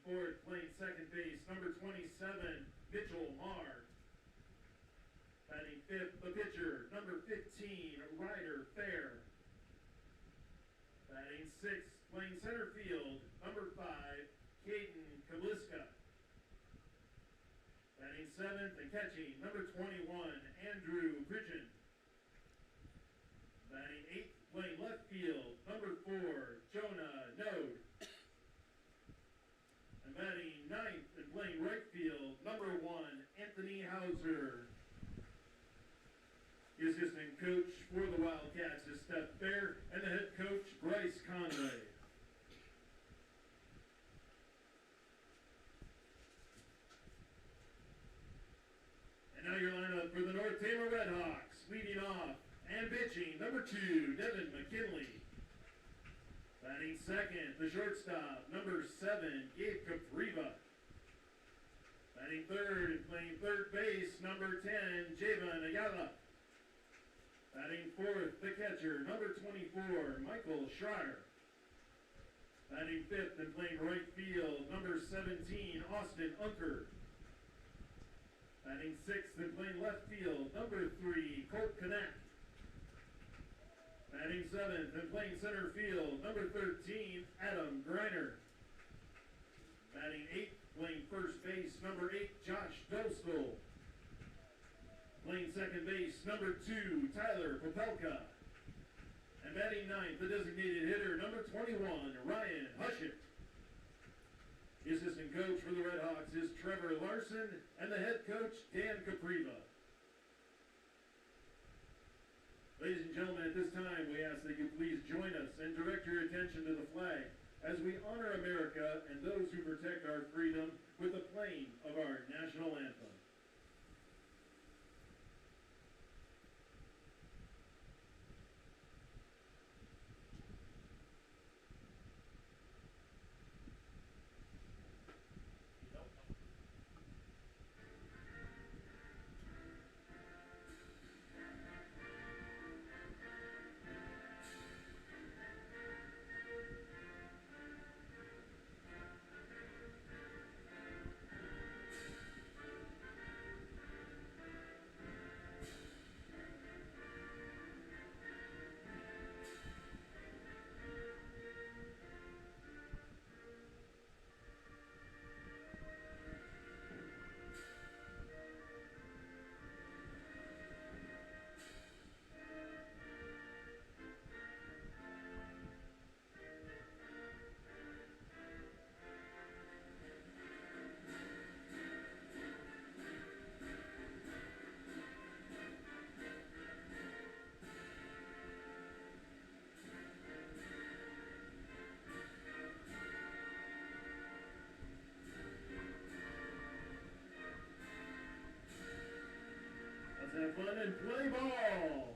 fourth, playing second base, number 27, Mitchell Marr. Batting fifth, the pitcher, number 15, Ryder Fair. Batting sixth, playing center field, number 5, Caden Kabliska. Batting seventh and catching, number 21, Andrew Pridgeon. Batting eighth, playing left field, number 4, Jonah Node. And batting ninth and playing right field, number 1, Anthony Hauser. The assistant coach for the Wildcats is Steph Fair, and the head coach, Bryce Conway. And now your lineup for the North Tama Redhawks, leading off and pitching, number 2, Devin McKinley. Batting second, the shortstop, number 7, Gabe Capriva. Batting third and playing third base, number 10, Javan Ayala. Batting fourth, the catcher, number 24, Michael Schreier. Batting fifth and playing right field, number 17, Austin Unker. Batting sixth and playing left field, number 3, Colt Knack. Batting seventh and playing center field, number 13, Adam Greiner. Batting eighth, playing first base, number 8, Josh Dostal. Playing second base, number 2, Tyler Popelka. And batting ninth, the designated hitter, number 21, Ryan Hushett. The assistant coach for the Redhawks is Trevor Larson, and the head coach, Dan Capriva. Ladies and gentlemen, at this time, we ask that you please join us and direct your attention to the flag as we honor America and those who protect our freedom with the playing of our national anthem. Have fun and play ball.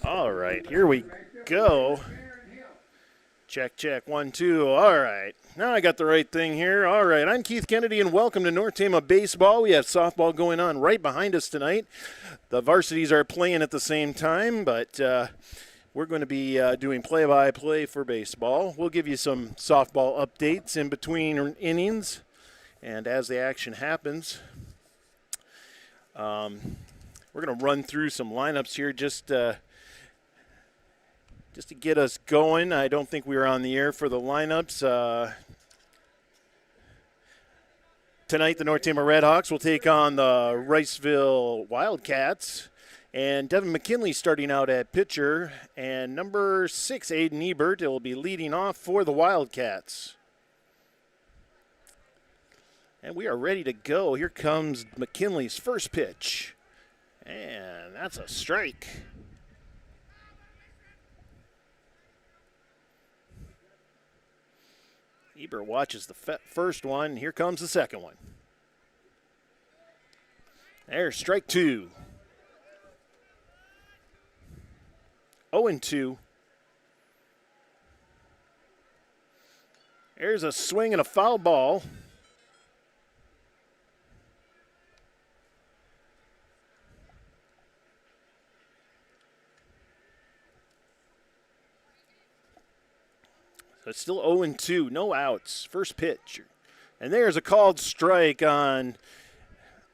All right, here we go. Check, check, 1, 2. All right, now I got the right thing here. All right, I'm Keith Kennedy, and welcome to North Tama Baseball. We have softball going on right behind us tonight. The varsities are playing at the same time, but we're going to be doing play-by-play for baseball. We'll give you some softball updates in between innings, and as the action happens, we're going to run through some lineups here just Just to get us going, I don't think we were on the air for the lineups. Tonight, the North Tama Redhawks will take on the Riceville Wildcats. And Devin McKinley starting out at pitcher. And number 6, Aiden Ebert, will be leading off for the Wildcats. And we are ready to go. Here comes McKinley's first pitch. And that's a strike. Ebert watches the first one. Here comes the second one. There's strike 2. 0-2. There's a swing and a foul ball. So it's still 0-2, no outs. First pitch. And there's a called strike on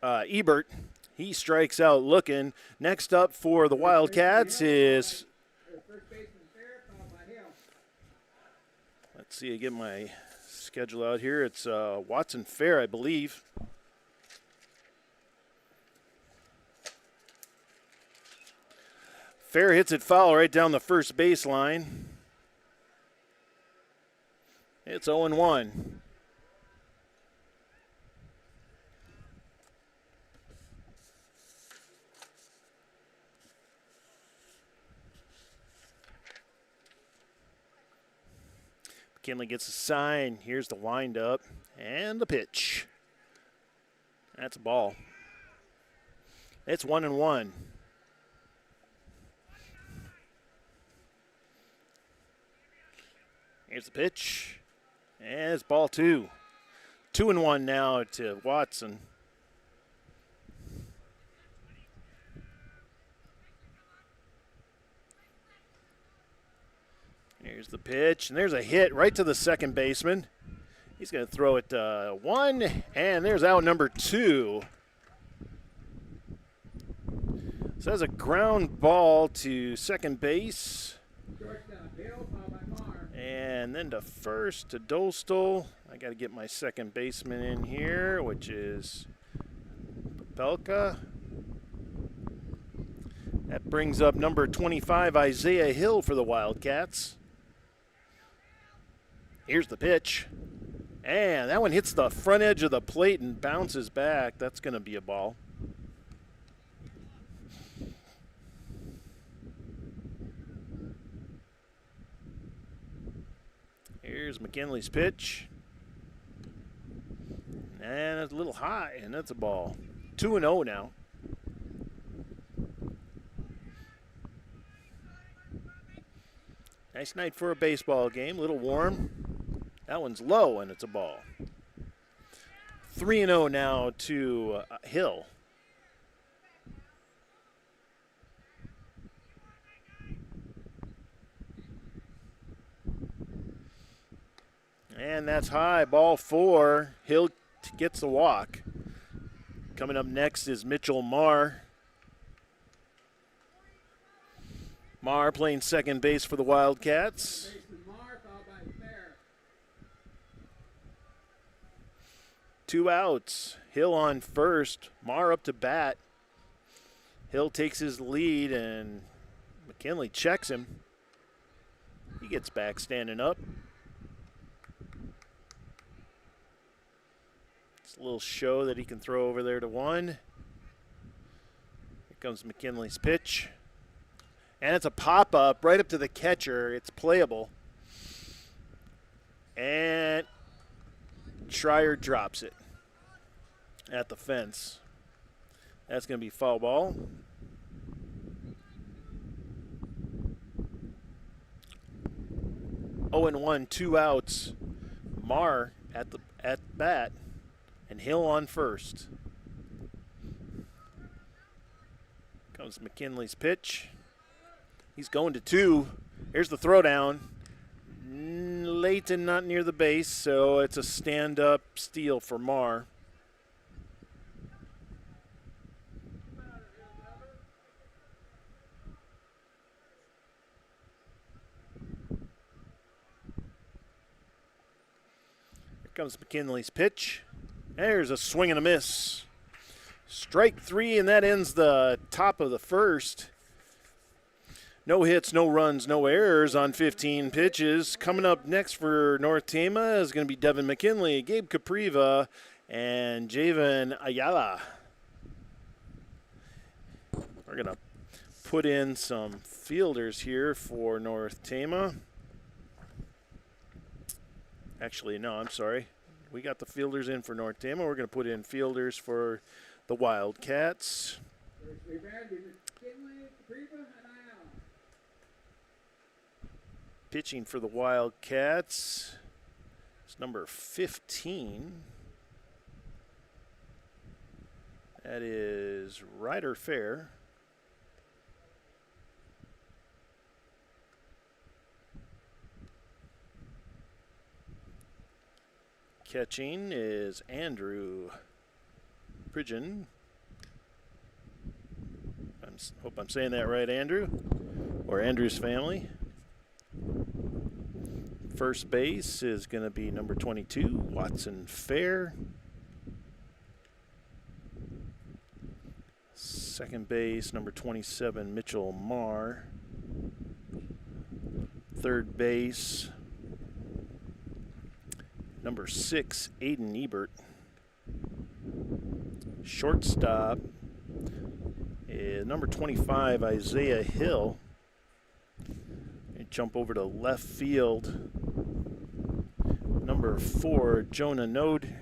Ebert. He strikes out looking. Next up for the Wildcats is... Let's see, I get my schedule out here. It's Watson Fair, I believe. Fair hits it foul right down the first baseline. It's 0-1. McKinley gets a sign. Here's the windup and the pitch. That's a ball. It's 1-1. Here's the pitch. And it's ball 2. 2-1 now to Watson. Here's the pitch, and there's a hit right to the second baseman. He's going to throw it 1, and there's out number 2. So that's a ground ball to second base. And then to first to Dostal. I got to get my second baseman in here, which is Popelka. That brings up number 25, Isaiah Hill, for the Wildcats. Here's the pitch. And that one hits the front edge of the plate and bounces back. That's going to be a ball. Here's McKinley's pitch. And it's a little high, and that's a ball. 2-0 now. Nice night for a baseball game. A little warm. That one's low, and it's a ball. 3-0 now to Hill. And that's high, ball 4. Hill gets the walk. Coming up next is Mitchell Marr. Marr playing second base for the Wildcats. 2 outs. Hill on first. Marr up to bat. Hill takes his lead, and McKinley checks him. He gets back standing up. It's a little show that he can throw over there to 1. Here comes McKinley's pitch. And it's a pop-up right up to the catcher. It's playable. And Schreier drops it at the fence. That's going to be foul ball. Oh, and 1, 2 outs. Marr at bat, and Hill on first. Comes McKinley's pitch. He's going to 2. Here's the throwdown. Late and not near the base, so it's a stand-up steal for Marr. comes McKinley's pitch. There's a swing and a miss. Strike 3, and that ends the top of the first. No hits, no runs, no errors on 15 pitches. Coming up next for North Tama is going to be Devin McKinley, Gabe Capriva, and Javen Ayala. We're going to put in some fielders here for North Tama. Actually, no, I'm sorry. We got the fielders in for North Tama. We're going to put in fielders for the Wildcats. Pitching for the Wildcats is number 15. That is Ryder Fair. Catching is Andrew Pridgeon. Hope I'm saying that right, Andrew, or Andrew's family. First base is going to be number 22, Watson Fair. Second base, number 27, Mitchell Marr. Third base, number 6, Aiden Ebert. Shortstop is number 25, Isaiah Hill. And jump over to left field. Number 4, Jonah Node.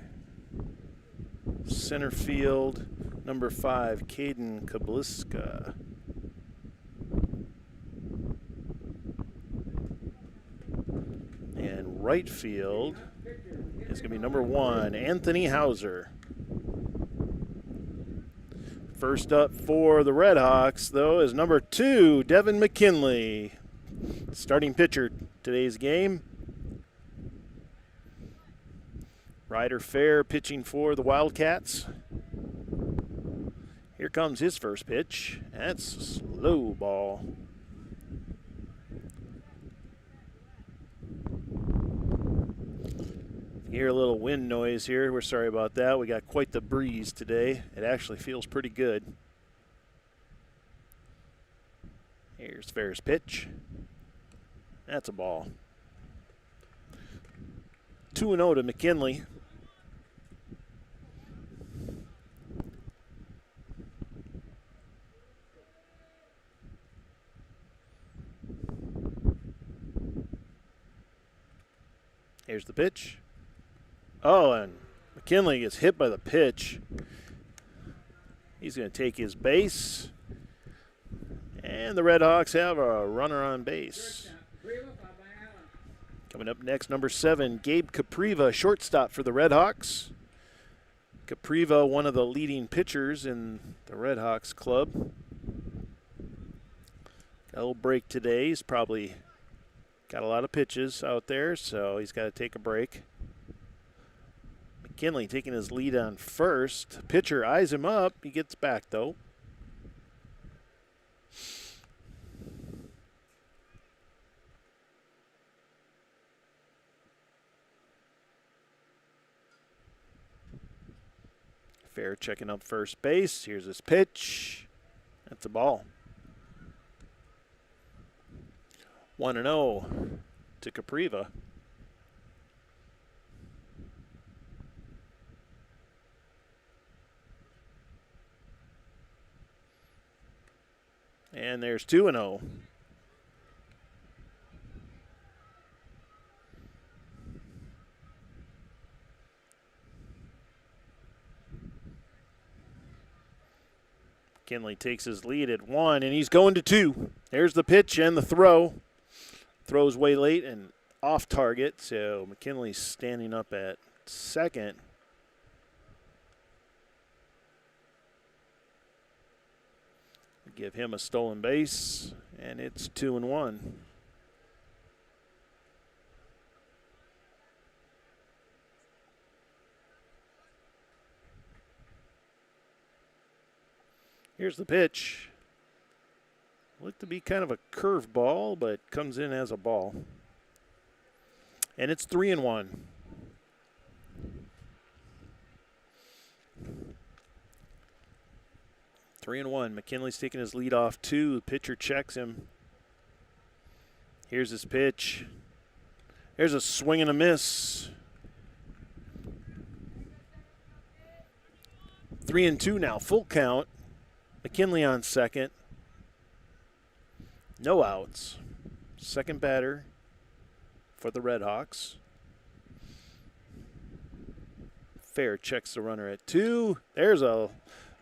Center field, number 5, Caden Kabliska. And right field is going to be number 1, Anthony Hauser. First up for the Red Hawks, though, is number 2, Devin McKinley. Starting pitcher today's game. Ryder Fair pitching for the Wildcats. Here comes his first pitch. That's a slow ball. You hear a little wind noise here. We're sorry about that. We got quite the breeze today. It actually feels pretty good. Here's Fair's pitch. That's a ball. 2-0 to McKinley. Here's the pitch. Oh, and McKinley gets hit by the pitch. He's going to take his base. And the Red Hawks have a runner on base. Coming up next, number 7, Gabe Capriva, shortstop for the Red Hawks. Capriva, one of the leading pitchers in the Red Hawks club. Got a little break today. He's probably got a lot of pitches out there, so he's got to take a break. McKinley taking his lead on first. Pitcher eyes him up. He gets back, though. Fair checking up first base. Here's his pitch. That's a ball. 1-0 to Capriva. And there's 2-0. McKinley takes his lead at 1, and he's going to 2. There's the pitch and the throw. Throws way late and off target, so McKinley's standing up at second. Give him a stolen base, and it's 2-1. Here's the pitch. Looked to be kind of a curve ball, but comes in as a ball. And it's 3-1. 3-1. McKinley's taking his lead off 2. The pitcher checks him. Here's his pitch. There's a swing and a miss. 3-2 now. Full count. McKinley on second. No outs. Second batter for the Red Hawks. Fair checks the runner at 2. There's a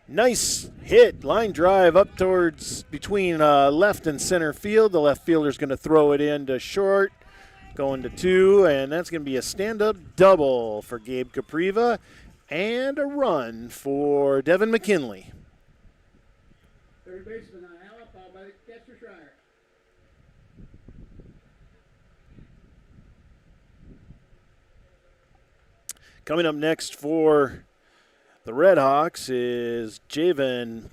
nice hit. Line drive up towards between left and center field. The left fielder's going to throw it into short. Going to 2, and that's going to be a stand-up double for Gabe Capriva and a run for Devin McKinley. Third baseman on Allen, followed by the catcher Schreier. Coming up next for the Red Hawks is Javen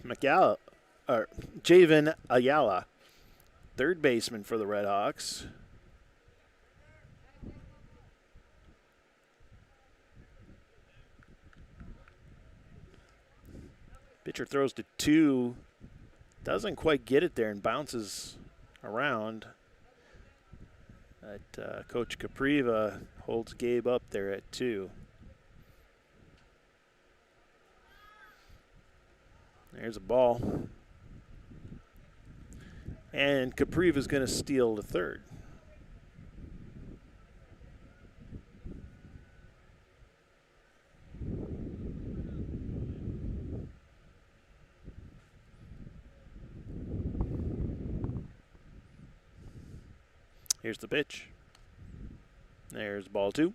Ayala, third baseman for the Red Hawks. Pitcher throws to 2, doesn't quite get it there and bounces around. But Coach Capriva holds Gabe up there at 2. There's a ball. And Capriva's going to steal to third. Here's the pitch. There's ball 2.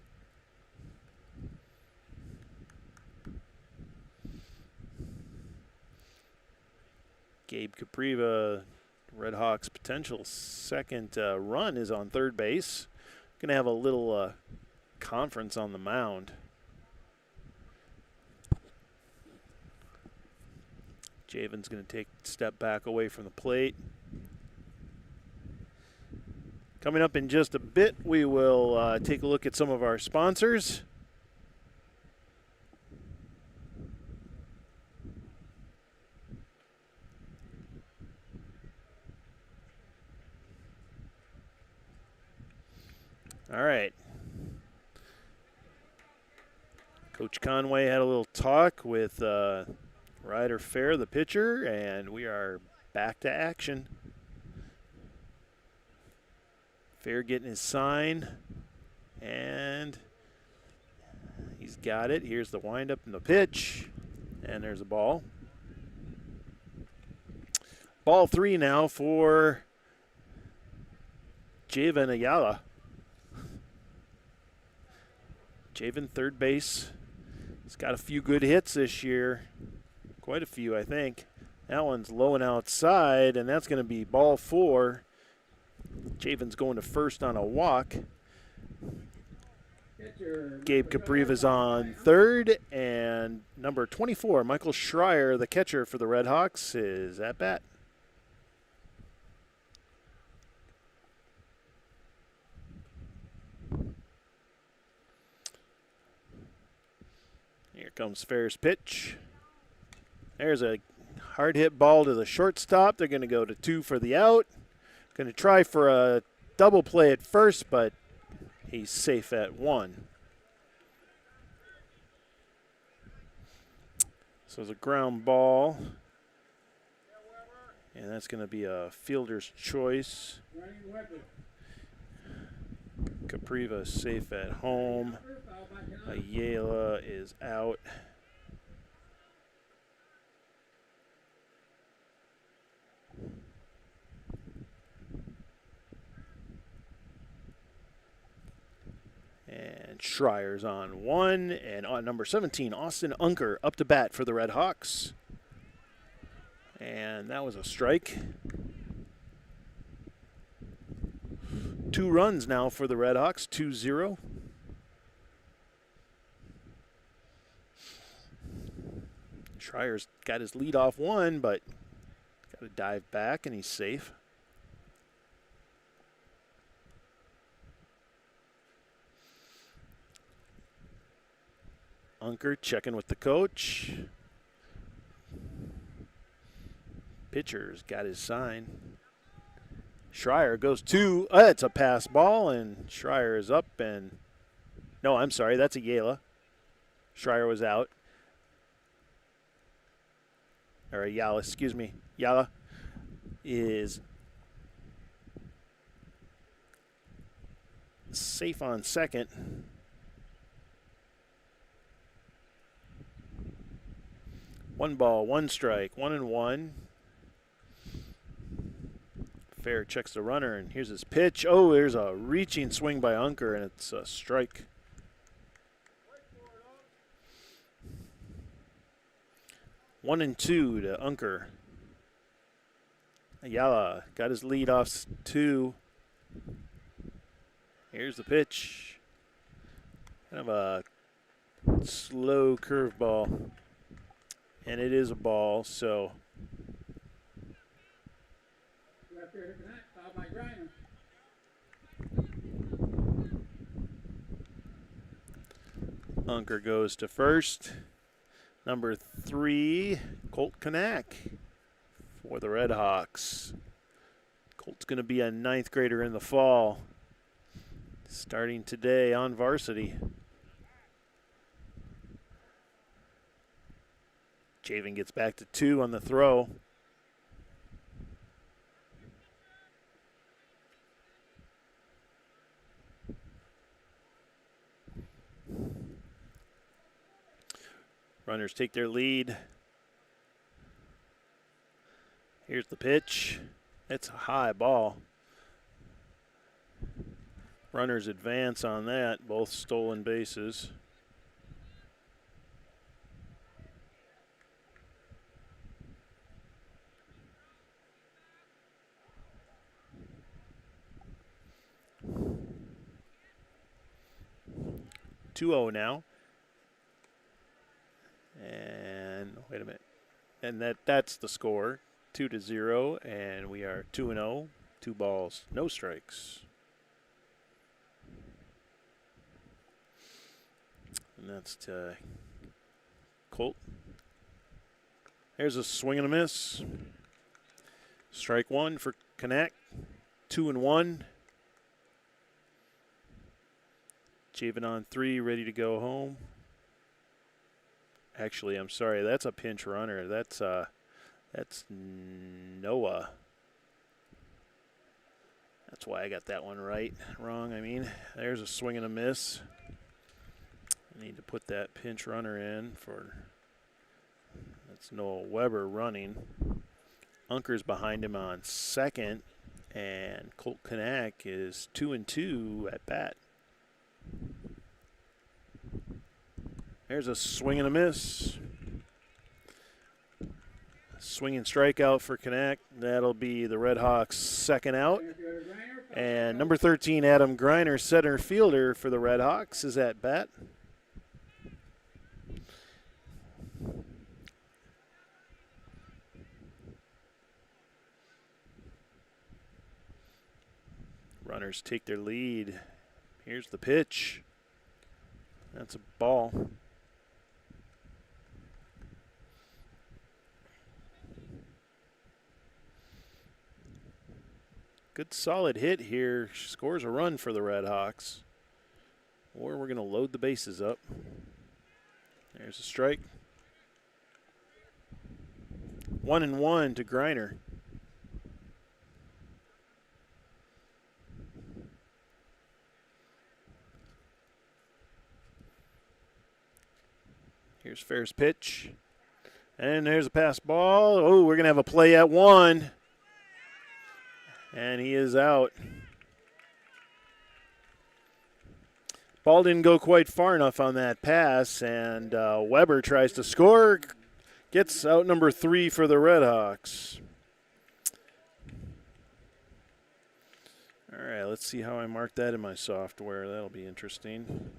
Gabe Capriva, Red Hawks' potential second run is on third base. Going to have a little conference on the mound. Javen's going to take a step back away from the plate. Coming up in just a bit, we will take a look at some of our sponsors. All right. Coach Conway had a little talk with Ryder Fair, the pitcher, and we are back to action. Fair getting his sign, and he's got it. Here's the windup and the pitch, and there's a ball. Ball 3 now for Javen Ayala. Javen, third base. He's got a few good hits this year. Quite a few, I think. That one's low and outside, and that's going to be ball 4. Javen's going to first on a walk. Gabe Capriva's on third, and number 24, Michael Schreier, the catcher for the Red Hawks, is at bat. Here comes Fair's pitch. There's a hard hit ball to the shortstop. They're going to go to 2 for the out. Going to try for a double play at first, but he's safe at 1. So it's a ground ball. And that's going to be a fielder's choice. Capriva safe at home. Ayala is out. And Schreier's on 1. And on number 17, Austin Unker up to bat for the Red Hawks. And that was a strike. 2 runs now for the Red Hawks, 2-0. Schreier's got his lead off 1, but got to dive back, and he's safe. Unker checking with the coach. Pitcher's got his sign. Schreier goes to, it's a pass ball, and Schreier is up, and no, I'm sorry, that's a Yala. Schreier was out. Or a Yala, excuse me. Yala is safe on second. One ball, one strike, 1-1. Fair checks the runner, and here's his pitch. Oh, there's a reaching swing by Unker, and it's a strike. One and two to Unker. Ayala got his lead off 2. Here's the pitch. Kind of a slow curveball. And it is a ball, so. Left here to connect, fouled by Griner. Unker goes to first. Number 3, Colt Kanak for the Red Hawks. Colt's going to be a 9th grader in the fall, starting today on varsity. Javen gets back to 2 on the throw. Runners take their lead. Here's the pitch. It's a high ball. Runners advance on that, both stolen bases. Two-0 now. And wait a minute. And that's the score. 2-0, and we are 2-0. 2 balls, no strikes. And that's to Colt. There's a swing and a miss. Strike 1 for Kanak. 2-1. Javen on 3, ready to go home. Actually, I'm sorry, that's a pinch runner. That's Noah. That's why I got that one wrong. I mean, there's a swing and a miss. I need to put that pinch runner in for. That's Noah Weber running. Unker's behind him on second, and Colt Kanak is 2-2 at bat. There's a swing and a miss. Swinging strikeout for Kanak. That'll be the Red Hawks' second out. And number 13, Adam Griner, center fielder for the Red Hawks, is at bat. Runners take their lead. Here's the pitch. That's a ball. Good solid hit here. Scores a run for the Red Hawks. Or we're going to load the bases up. There's a strike. 1-1 to Griner. Here's Fair's pitch. And there's a pass ball. Oh, we're going to have a play at 1. And he is out. Ball didn't go quite far enough on that pass, and Weber tries to score. Gets out number 3 for the Red Hawks. All right, let's see how I mark that in my software. That'll be interesting.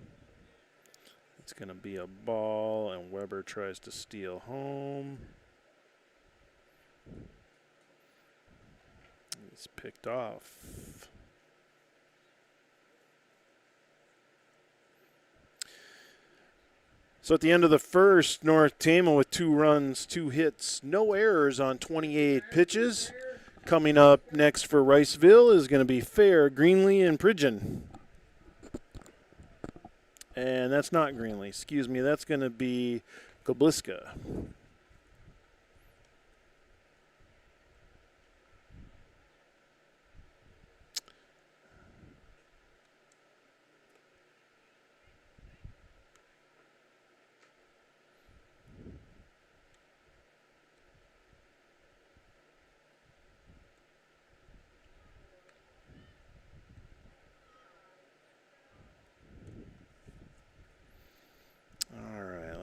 It's going to be a ball, and Weber tries to steal home. He's picked off. So at the end of the first, North Tama with 2 runs, 2 hits, no errors on 28 pitches. Coming up next for Riceville is going to be Fair, Greenlee, and Pridgeon. And that's not Greenlee, excuse me. That's going to be Kobliska.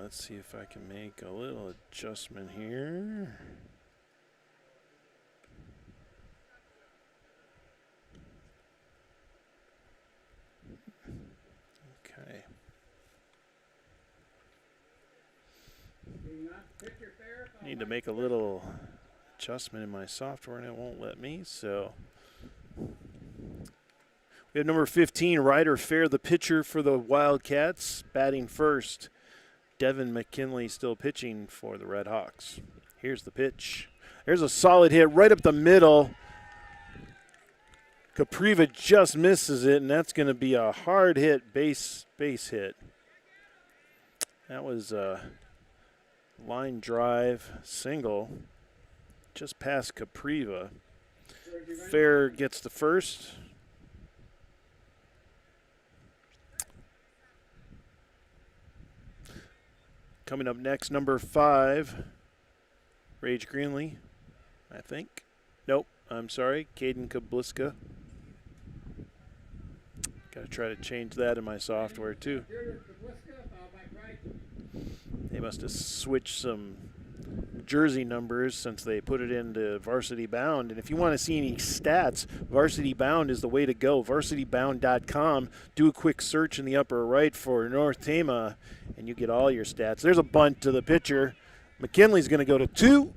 Let's see if I can make a little adjustment here. Okay. Need to make a little adjustment in my software and it won't let me, so. We have number 15, Ryder Fair, the pitcher for the Wildcats, batting first. Devin McKinley still pitching for the Red Hawks. Here's the pitch. There's a solid hit right up the middle. Capriva just misses it, and that's going to be a hard hit base hit. That was a line drive single just past Capriva. Fair gets the first. Coming up next, number 5, Rage Greenlee, I think. Nope, I'm sorry, Caden Kobliska. Got to try to change that in my software too. They must have switched some jersey numbers since they put it into Varsity Bound. And if you want to see any stats, Varsity Bound is the way to go. VarsityBound.com. Do a quick search in the upper right for North Tama, and you get all your stats. There's a bunt to the pitcher. McKinley's going to go to 2,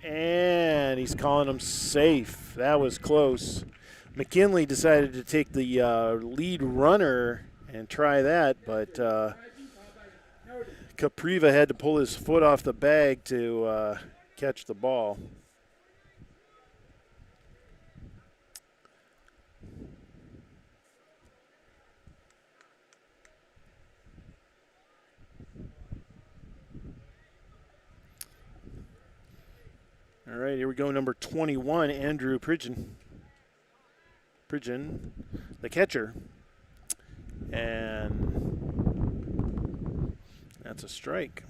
and he's calling him safe. That was close. McKinley decided to take the lead runner and try that, but Capriva had to pull his foot off the bag to catch the ball. All right, here we go, number 21, Andrew Pridgeon. Pridgeon, the catcher. And that's a strike.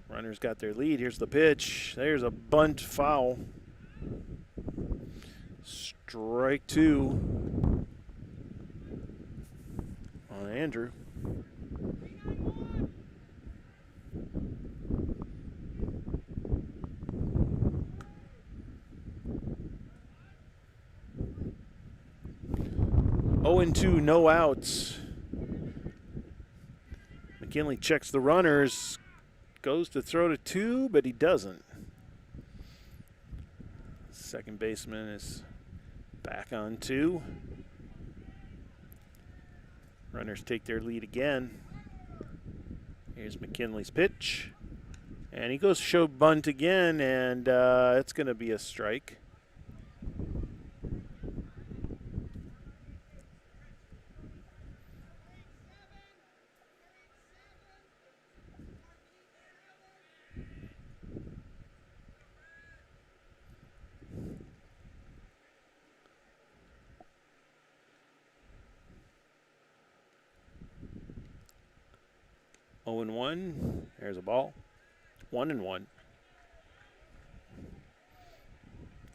Runners got their lead. Here's the pitch. There's a bunt foul. Strike 2 on Andrew. And 2, no outs. McKinley checks the runners, goes to throw to 2, but he doesn't. Second baseman is back on 2. Runners take their lead again. Here's McKinley's pitch. And he goes show bunt again, and it's going to be a strike. Oh and 1. There's a ball. 1 and 1.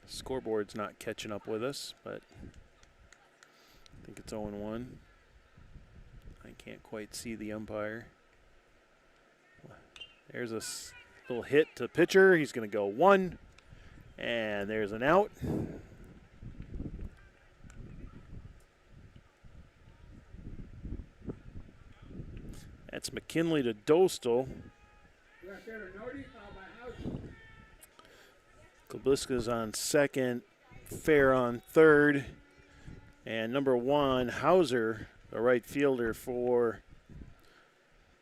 Scoreboard's not catching up with us, but I think it's 0 and 1. I can't quite see the umpire. There's a little hit to pitcher. He's going to go 1, and there's an out. That's McKinley to Dostal. Kobliska's on second, Fair on third. And number 1, Hauser, the right fielder for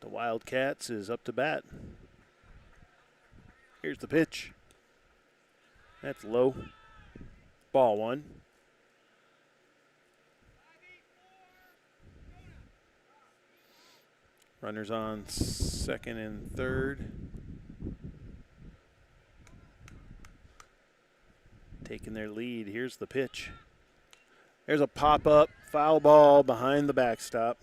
the Wildcats, is up to bat. Here's the pitch. That's low. Ball 1. Runners on second and third. Taking their lead. Here's the pitch. There's a pop-up foul ball behind the backstop.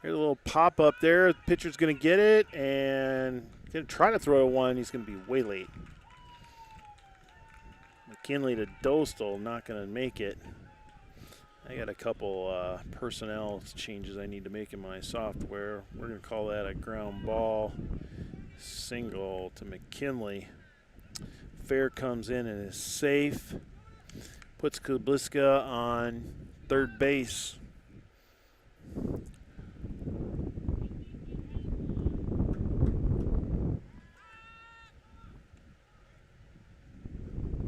Here's a little pop-up there. The pitcher's going to get it and going to try to throw to one. He's going to be way late. McKinley to Dostal, not going to make it. I got a couple personnel changes I need to make in my software. We're going to call that a ground ball single to McKinley. Fair comes in and is safe. Puts Kubliska on third base.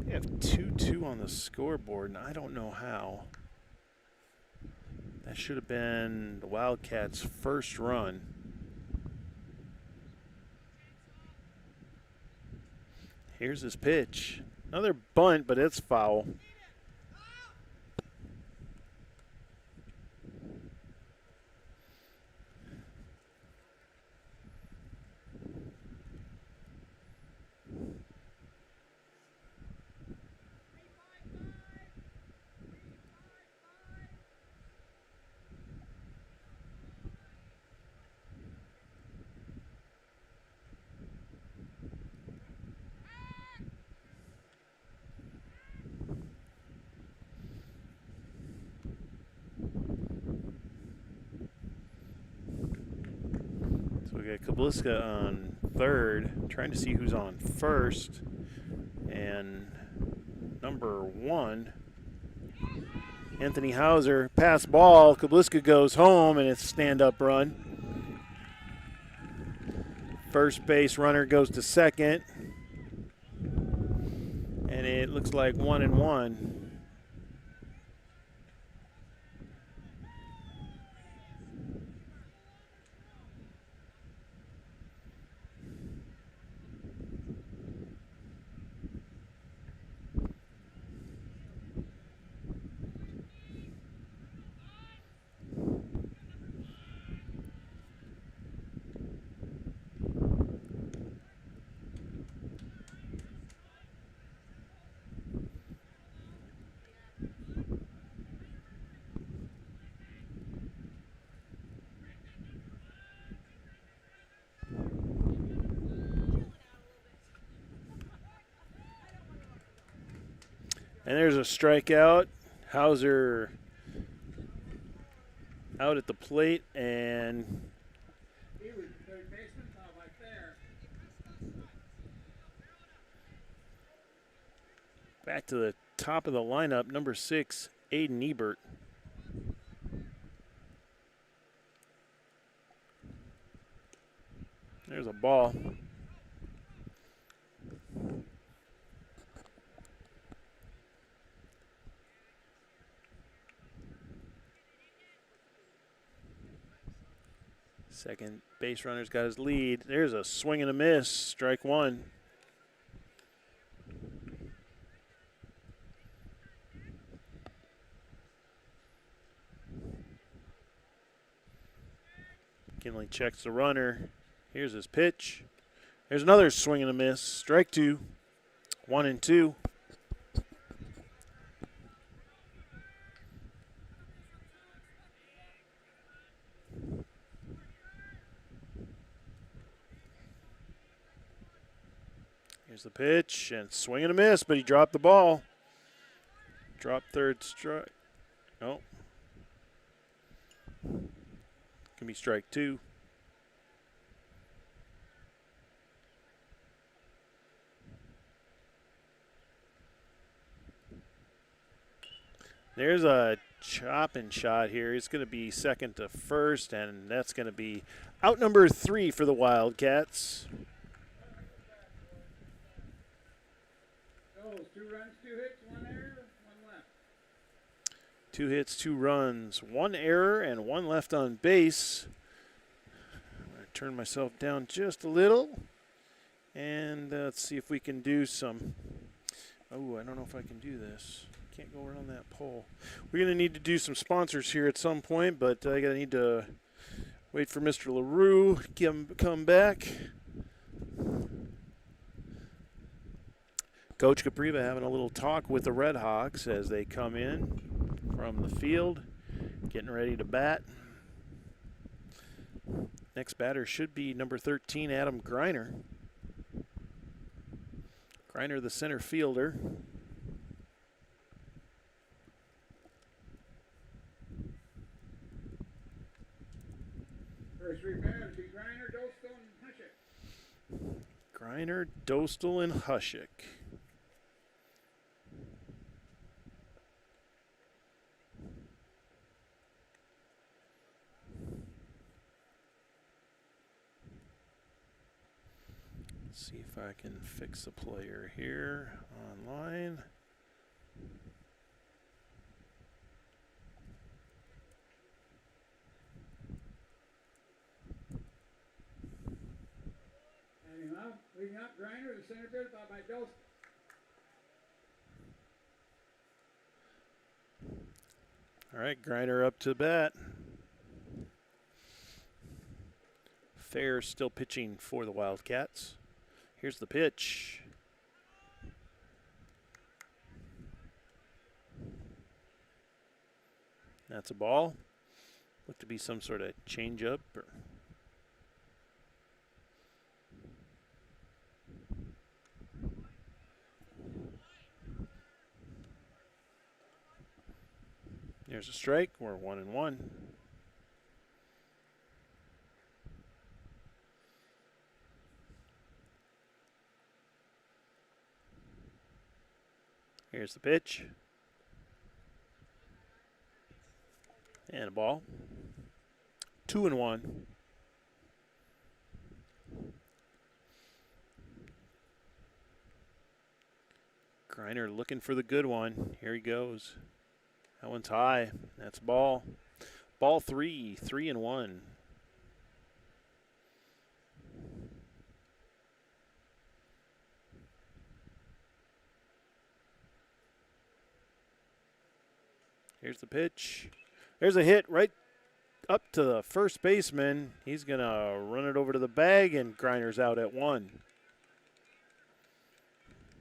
We have 2-2 on the scoreboard, and I don't know how. That should have been the Wildcats' first run. Here's his pitch. Another bunt, but it's foul. Kubliska on third, trying to see who's on first, and number 1, Anthony Hauser, pass ball, Kubliska goes home, and it's stand-up run. First base runner goes to second, and it looks like 1-1. And there's a strikeout. Hauser out at the plate, and He was the third baseman, foul by Fair. back to the top of the lineup, number 6, Aiden Ebert. There's a ball. Second base runner's got his lead. There's a swing and a miss. Strike 1. McKinley checks the runner. Here's his pitch. There's another swing and a miss. Strike 2. 1-2. Here's the pitch, and swing and a miss, but he dropped the ball. Drop third strike. Nope. Can be strike 2. There's a chop and shot here. It's going to be second to first, and that's going to be out number 3 for the Wildcats. Oh, 2 runs, 2 hits, 1 error, 1 left. 2 hits, 2 runs, 1 error, and 1 left on base. I'm going to turn myself down just a little, and let's see if we can do some. Oh, I don't know if I can do this. Can't go around that pole. We're going to need to do some sponsors here at some point, but I gotta need to wait for Mr. LaRue to come back. Coach Capriva having a little talk with the Red Hawks as they come in from the field, getting ready to bat. Next batter should be number 13, Adam Greiner. Greiner, the center fielder. First 3 batters be Greiner, Dostal, and Hushik. Greiner, Dostal, and Hushik. Let's see if I can fix a player here online. Leading up, Greiner, the center field, followed by Dostal. All right, Greiner up to bat. Fair still pitching for the Wildcats. Here's the pitch. That's a ball. Looked to be some sort of changeup. There's a strike. We're 1-1. Here's the pitch. And a ball. 2-1. Greiner looking for the good one. Here he goes. That one's high. That's ball. Ball 3, 3-1. Here's the pitch. There's a hit right up to the first baseman. He's going to run it over to the bag, and Greiner's out at 1.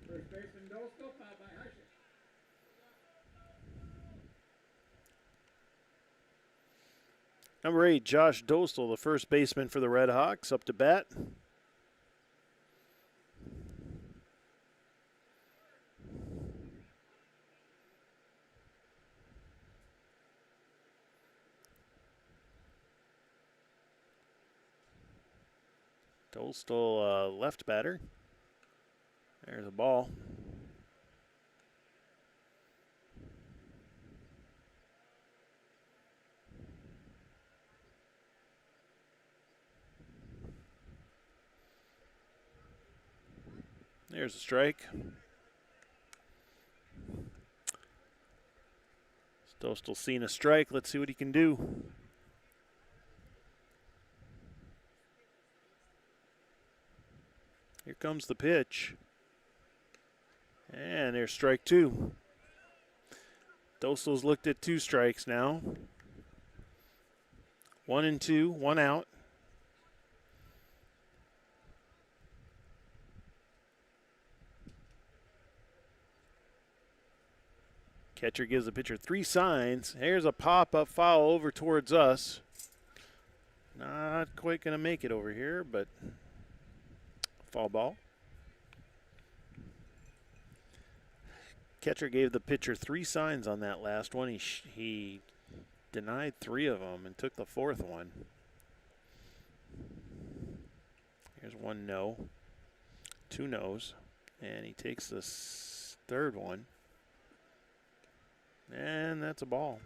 First baseman Dostal, followed by Hushik. Number 8, Josh Dostal, the first baseman for the Red Hawks, up to bat. Dostal, left batter. There's a ball. There's a strike. Dostal seeing a strike. Let's see what he can do. Here comes the pitch. And there's strike 2. Dostal's looked at 2 strikes now. 1-2, 1 out. Catcher gives the pitcher 3 signs. Here's a pop-up foul over towards us. Not quite going to make it over here, but foul ball. Catcher gave the pitcher 3 signs on that last one. He denied 3 of them and took the 4th one. Here's 1 no, 2 no's, and he takes the 3rd one. And that's a ball.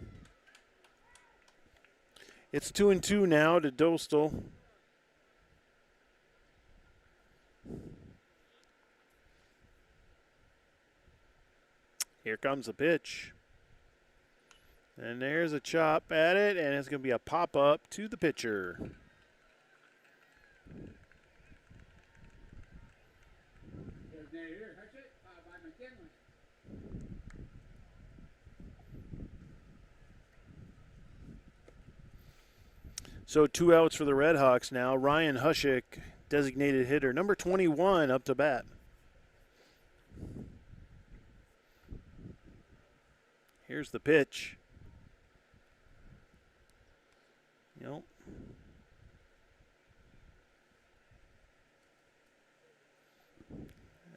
It's 2-2 now to Dostal. Here comes the pitch. And there's a chop at it, and it's going to be a pop-up to the pitcher. So 2 outs for the Red Hawks now. Ryan Hushik, designated hitter, number 21, up to bat. Here's the pitch. Yep.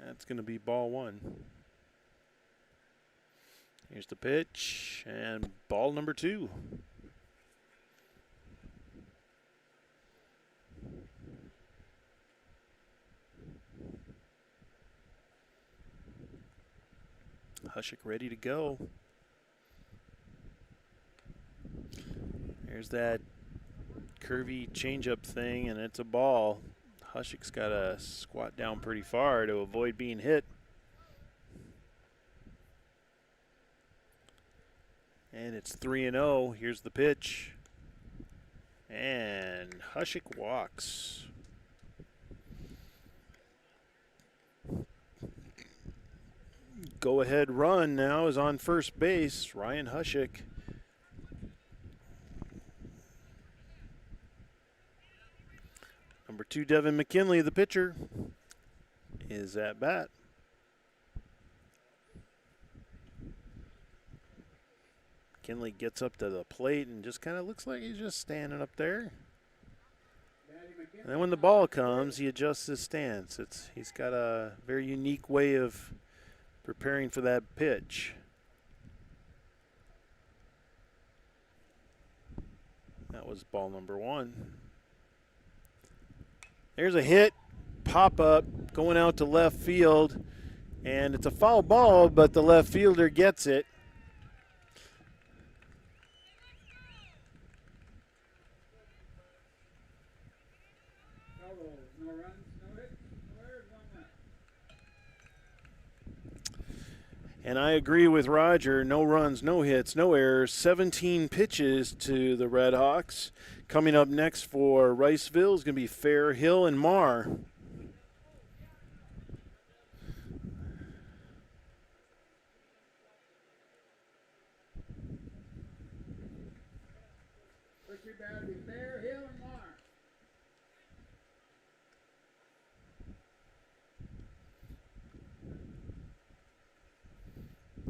That's going to be ball 1. Here's the pitch, and ball number 2. Hushik ready to go. There's that curvy changeup thing, and it's a ball. Hushik's got to squat down pretty far to avoid being hit. And it's 3-0. Here's the pitch. And Hushik walks. Go-ahead run now is on first base. Ryan Hushik. Number 2, Devin McKinley, the pitcher, is at bat. McKinley gets up to the plate and just kind of looks like he's just standing up there. And then when the ball comes, he adjusts his stance. He's got a very unique way of preparing for that pitch. That was ball number 1. There's a hit, pop up, going out to left field, and it's a foul ball, but the left fielder gets it. No runs, no hits, no errors, 1 left. And I agree with Roger. No runs, no hits, no errors. 17 pitches to the Red Hawks. Coming up next for Riceville is going to be Fair Hill and Marr. First three batters will be Fair, Hill, and Marr.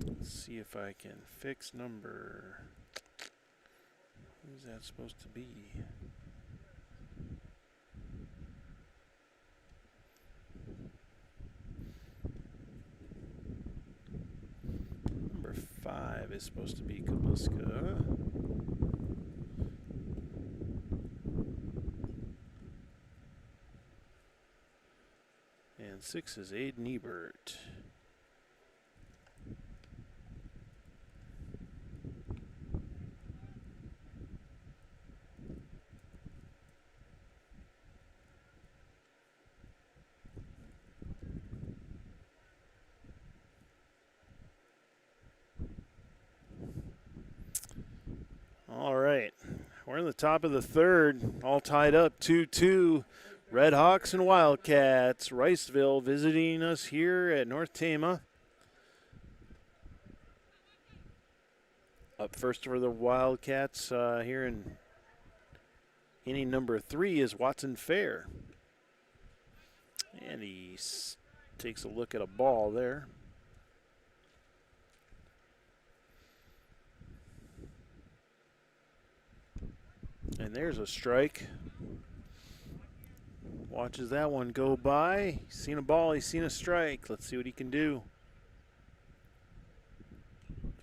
Let's see if I can fix number. Who's that supposed to be? Number 5 is supposed to be Kabuska. And 6 is Aiden Ebert. All right, we're in the top of the third, all tied up 2-2. Red Hawks and Wildcats. Riceville visiting us here at North Tama. Up first for the Wildcats here in inning number 3 is Watson Fair. And he takes a look at a ball there. And there's a strike. Watches that one go by. He's seen a ball, he's seen a strike. Let's see what he can do.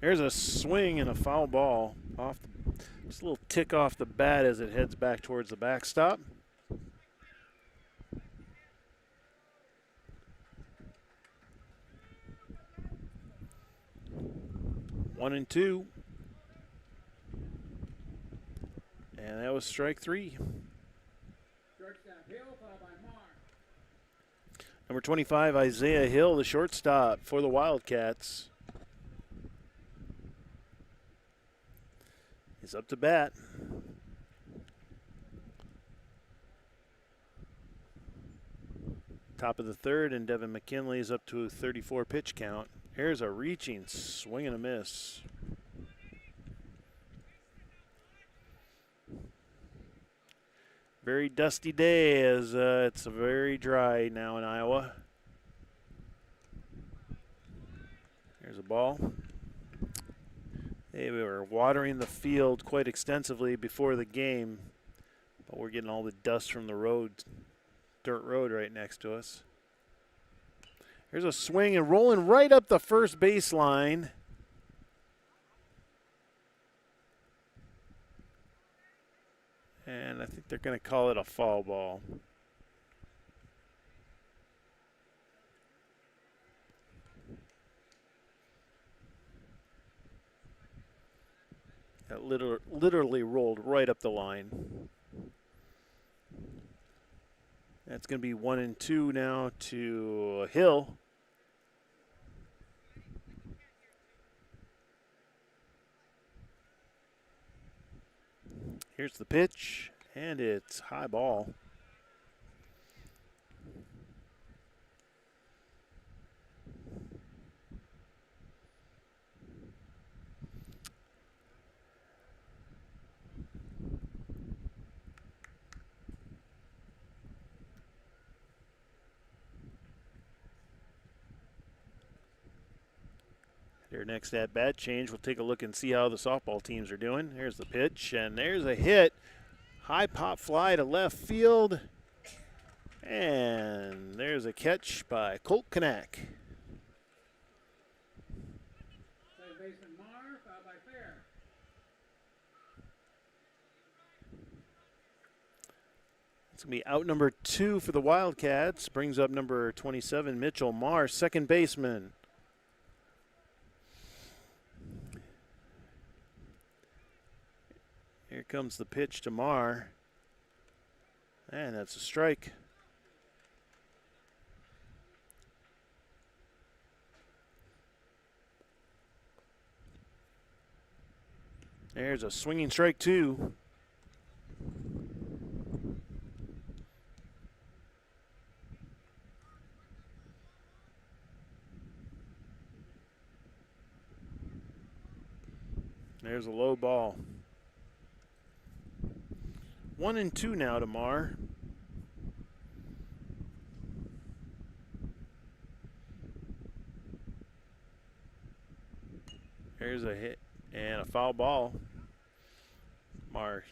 There's a swing and a foul ball. Just a little tick off the bat as it heads back towards the backstop. 1-2. And that was strike 3. Shortstop Hill, followed by Marr. Number 25, Isaiah Hill, the shortstop for the Wildcats. He's up to bat. Top of the third, and Devin McKinley is up to a 34 pitch count. Here's a reaching swing and a miss. Very dusty day as it's very dry now in Iowa. Here's a ball. Hey, we were watering the field quite extensively before the game, but we're getting all the dust from the road, dirt road right next to us. Here's a swing and rolling right up the first baseline. And I think they're going to call it a foul ball. That literally rolled right up the line. That's going to be 1-2 now to Hill. Here's the pitch, and it's high ball. Their next at-bat change, we'll take a look and see how the softball teams are doing. Here's the pitch, and there's a hit. High pop fly to left field. And there's a catch by Colt Kanak. Third baseman Marr, followed by Fair. It's going to be out number 2 for the Wildcats. Brings up number 27, Mitchell Marr, second baseman. Here comes the pitch to Marr. And that's a strike. There's a swinging strike 2. There's a low ball. 1-2 now to Marr. There's a hit and a foul ball. Marr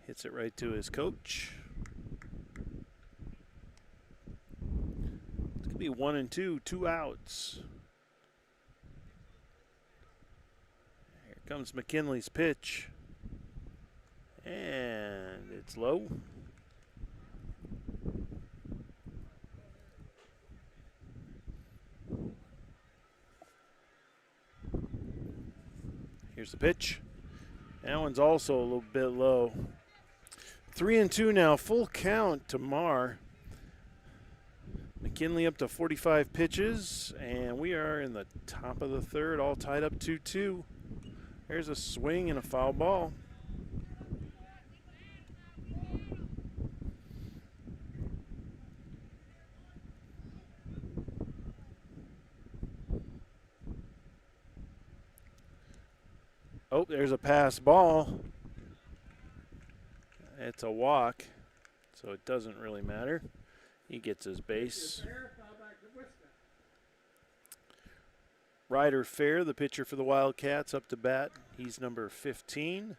hits it right to his coach. It's going to be 1-2, 2 outs. Here comes McKinley's pitch. And it's low. Here's the pitch. That one's also a little bit low. 3-2 now, full count to Marr. McKinley up to 45 pitches, and we are in the top of the third, all tied up 2-2. There's a swing and a foul ball. Oh, there's a pass ball. It's a walk, so it doesn't really matter. He gets his base. Ryder Fair, the pitcher for the Wildcats, up to bat. He's number 15.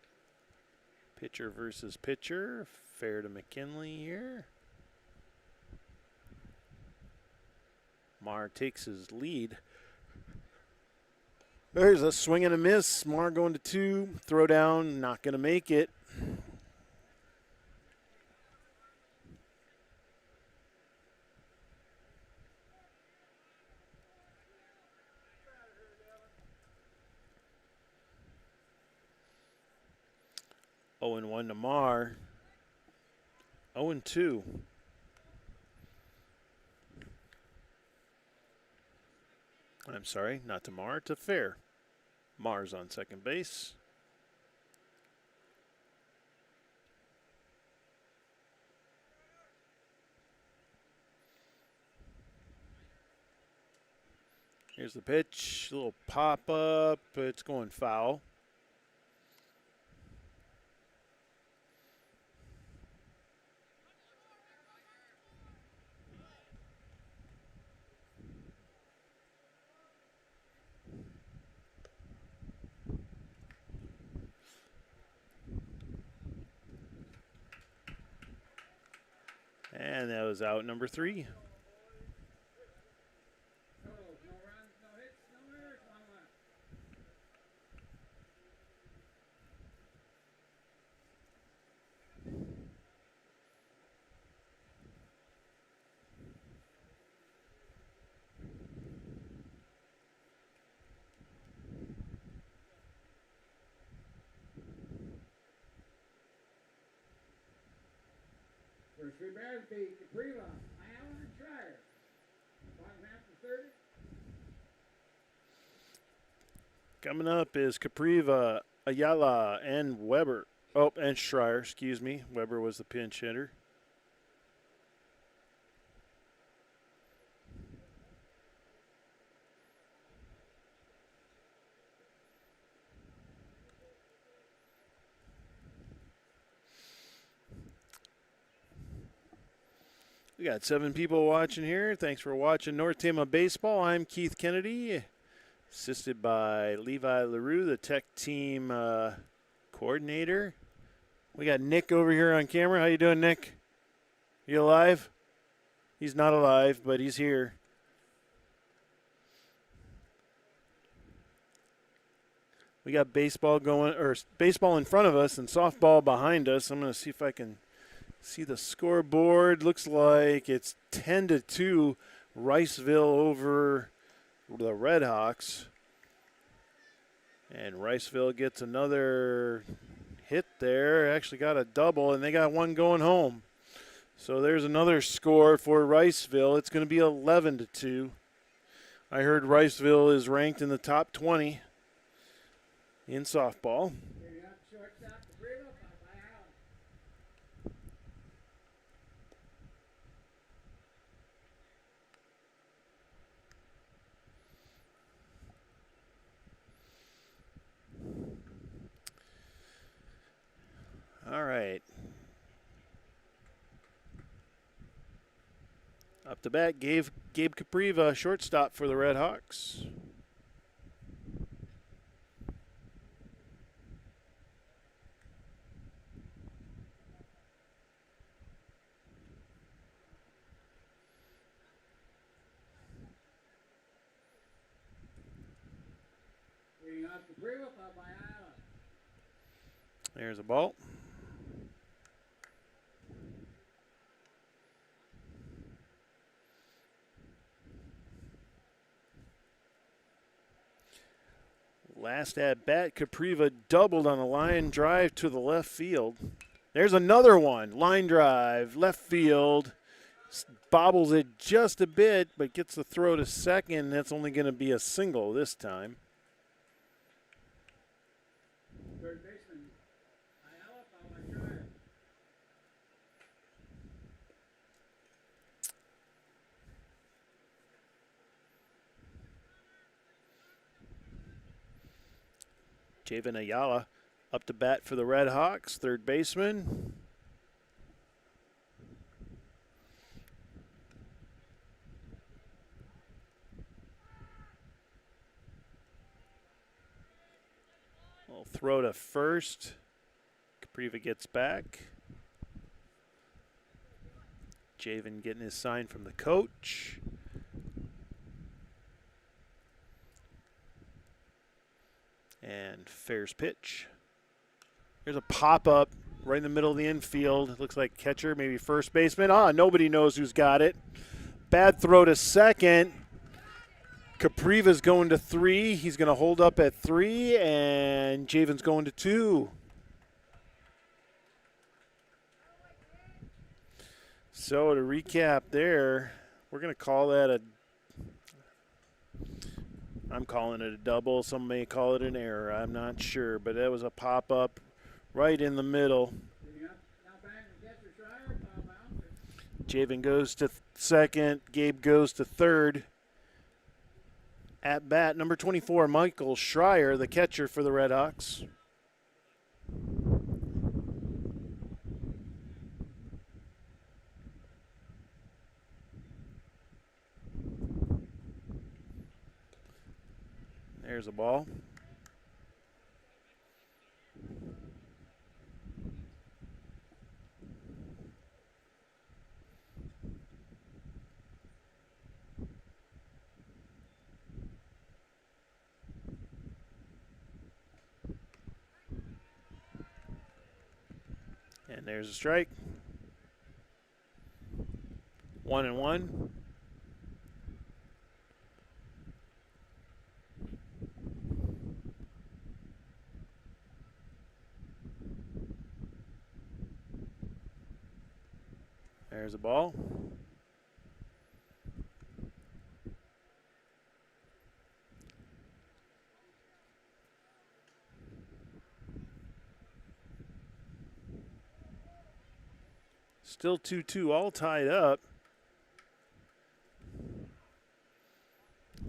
Pitcher versus pitcher. Fair to McKinley here. Marr takes his lead. There's a swing and a miss. Marr going to 2. Throw down, not going to make it. 0-1 to Mar. 0-2. I'm sorry, not to Mar, to Fair. Mar's on second base. Here's the pitch, a little pop-up, it's going foul. And that was out number 3. No runs, no hits, no errors, 1 left. First 3 batters beat Capriva, Allen, and Schreier. Bottom half of the 3rd. Coming up is Capriva, Ayala, and Weber. Oh, and Schreier, excuse me. Weber was the pinch hitter. We got 7 people watching here. Thanks for watching North Tama Baseball. I'm Keith Kennedy, assisted by Levi LaRue, the tech team coordinator. We got Nick over here on camera. How you doing, Nick? You alive? He's not alive, but he's here. We got baseball going, or baseball in front of us and softball behind us. I'm going to see if I can see the scoreboard. Looks like it's 10-2, Riceville over the Red Hawks. And Riceville gets another hit there. Actually got a double, and they got one going home. So there's another score for Riceville. It's going to be 11-2. I heard Riceville is ranked in the top 20 in softball. Shortstop, Capriva, by Allen. All right. Up to bat, Gabe Capriva, shortstop for the Red Hawks. Leading off Capriva, by Allen. There's a ball. Last at bat, Capriva doubled on a line drive to the left field. There's another one. Line drive, left field. Bobbles it just a bit, but gets the throw to second. That's only going to be a single this time. Third baseman, Ayala, followed by Schreier. Javen Ayala up to bat for the Red Hawks, third baseman. Little throw to first. Capriva gets back. Javen getting his sign from the coach. And Fair's pitch. There's a pop-up right in the middle of the infield. It looks like catcher, maybe first baseman. Nobody knows who's got it. Bad throw to second. Capriva's going to 3. He's going to hold up at 3, and Javen's going to 2. So to recap there, we're going to call that I'm calling it a double. Some may call it an error. I'm not sure. But that was a pop-up right in the middle. Javen goes to second. Gabe goes to third. At bat, number 24, Michael Schreier, the catcher for the Red Hawks. There's a ball. And there's a strike. 1-1. There's a ball. Still 2-2, all tied up.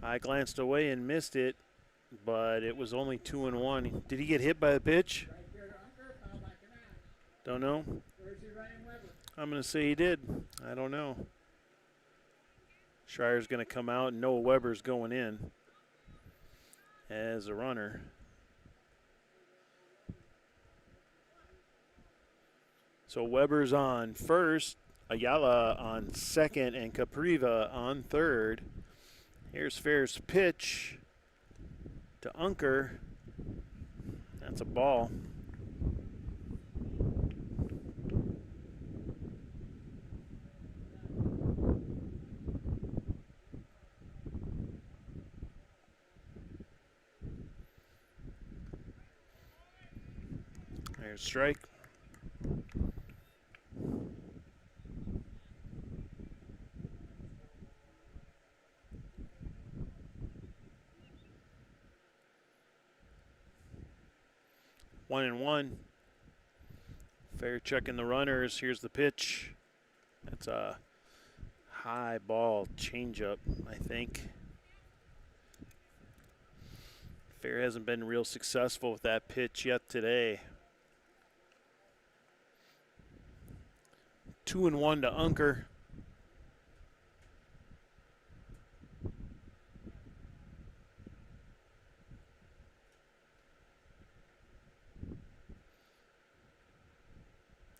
I glanced away and missed it, but it was only 2-1. Did he get hit by the pitch? Don't know. I'm going to say he did. I don't know. Schreier's going to come out, and Noah Weber's going in as a runner. So Weber's on first, Ayala on second, and Capriva on third. Here's Fair's pitch to Unker. That's a ball. There's strike. 1-1. Fair checking the runners. Here's the pitch. That's a high ball changeup, I think. Fair hasn't been real successful with that pitch yet today. 2-1 to Unker.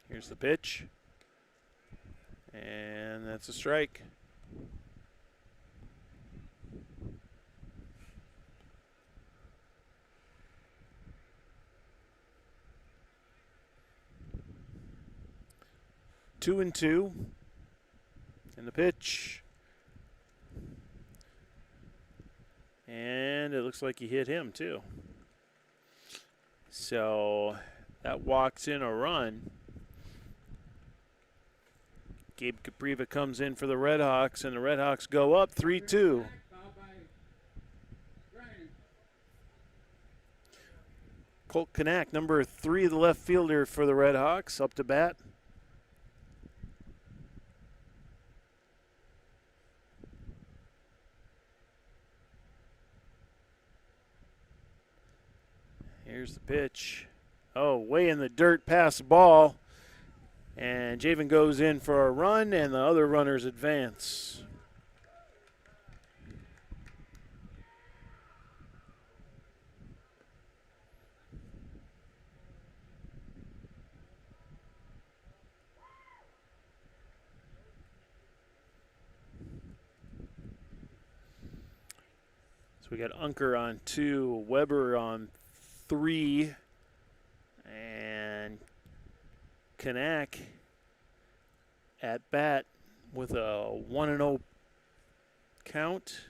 Here's the pitch. And that's a strike. Two and two. And the pitch. And it looks like he hit him too. So that walks in a run. Gabe Capriva comes in for the Red Hawks, and the Red Hawks go up 3-2. Colt Kanak, number 3, the left fielder for the Red Hawks, up to bat. Here's the pitch. Oh, way in the dirt, pass the ball. And Javen goes in for a run, and the other runners advance. So we got Unker on 2, Weber on 3, and Kanak at bat with a 1-0 count.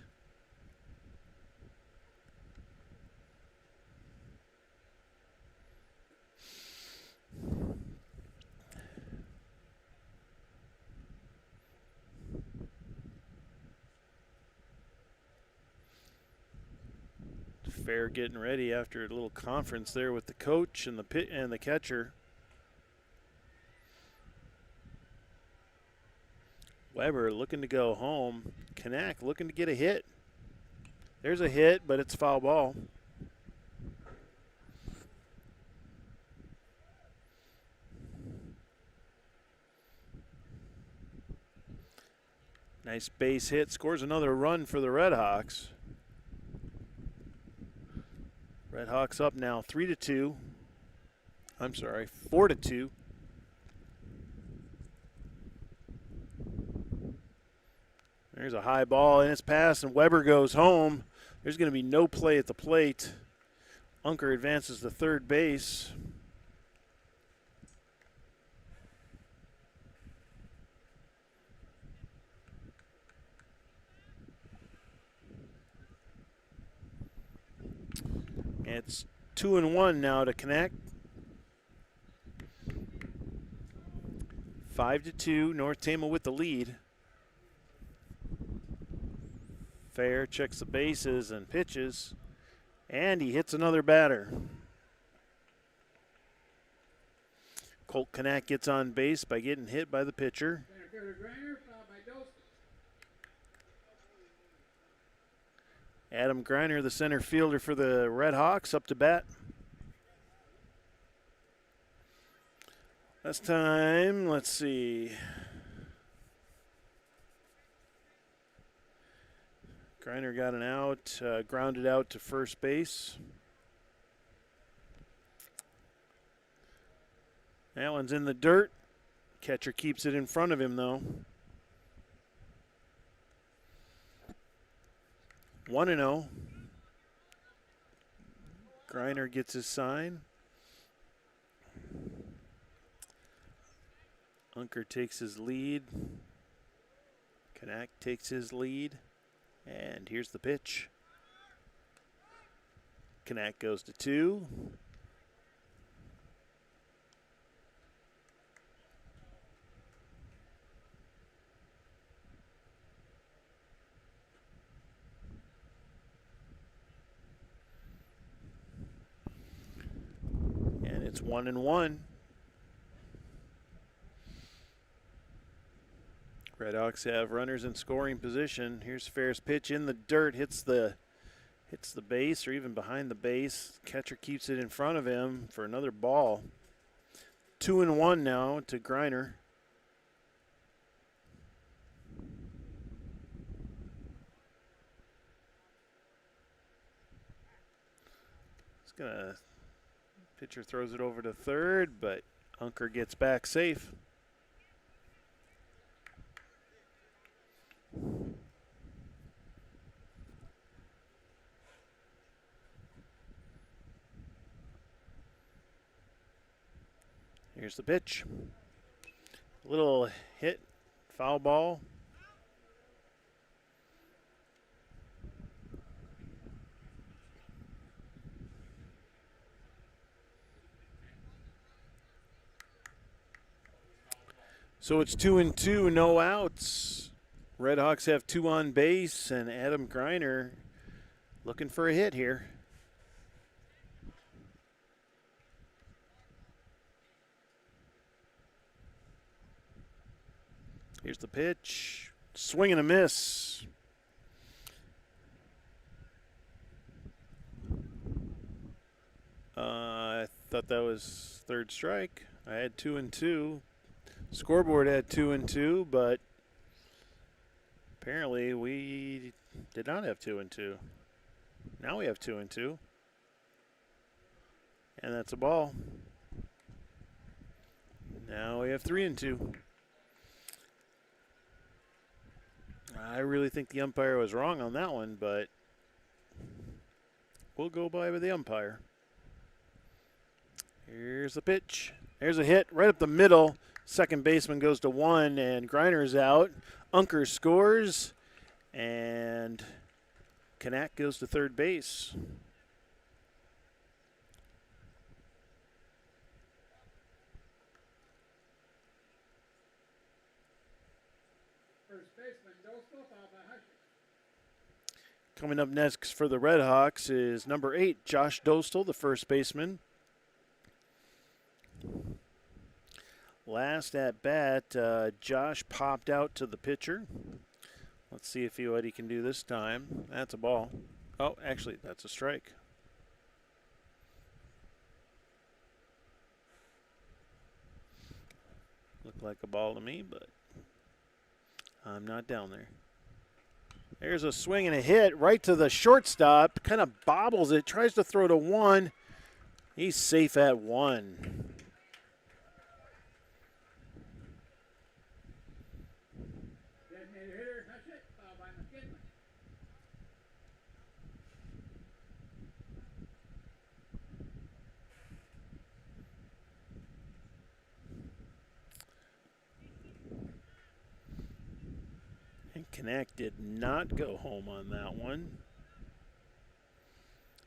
Fair getting ready after a little conference there with the coach and the catcher. Weber looking to go home. Knack looking to get a hit. There's a hit, but it's a foul ball. Nice base hit, scores another run for the Red Hawks. Red Hawks up now 3-2. I'm sorry, 4-2. There's a high ball and it's passed and Weber goes home. There's going to be no play at the plate. Unker advances to third base. It's 2-1 now to connect. 5-2, North Tama with the lead. Fair checks the bases and pitches, and he hits another batter. Colt Knack gets on base by getting hit by the pitcher. Adam Greiner, the center fielder for the Red Hawks, up to bat. Last time, let's see. Greiner got an out, grounded out to first base. That one's in the dirt. Catcher keeps it in front of him, though. 1-0. Greiner gets his sign. Unker takes his lead. Knack takes his lead. And here's the pitch. Knack goes to 2. And it's 1-1. Red Hawks have runners in scoring position. Here's Fair's pitch in the dirt, hits the base or even behind the base. Catcher keeps it in front of him for another ball. 2-1 now to Greiner. Pitcher throws it over to third, but Unker gets back safe. Here's the pitch. Little hit, foul ball. So it's 2-2, no outs. Red Hawks have 2 on base, and Adam Greiner looking for a hit here. Here's the pitch. Swing and a miss. I thought that was third strike. I had 2-2. Scoreboard had 2-2, but apparently we did not have 2-2. Now we have 2-2. And that's a ball. Now we have 3-2. I really think the umpire was wrong on that one, but we'll go by with the umpire. Here's the pitch. There's a hit right up the middle. Second baseman goes to 1, and Greiner's out. Unker scores, and Knack goes to third base. Coming up next for the Red Hawks is number 8, Josh Dostal, the first baseman. Last at bat, Josh popped out to the pitcher. Let's see what he can do this time. That's a ball. Oh, actually, that's a strike. Looked like a ball to me, but I'm not down there. There's a swing and a hit right to the shortstop. Kind of bobbles it, tries to throw to 1. He's safe at 1. Knack did not go home on that one.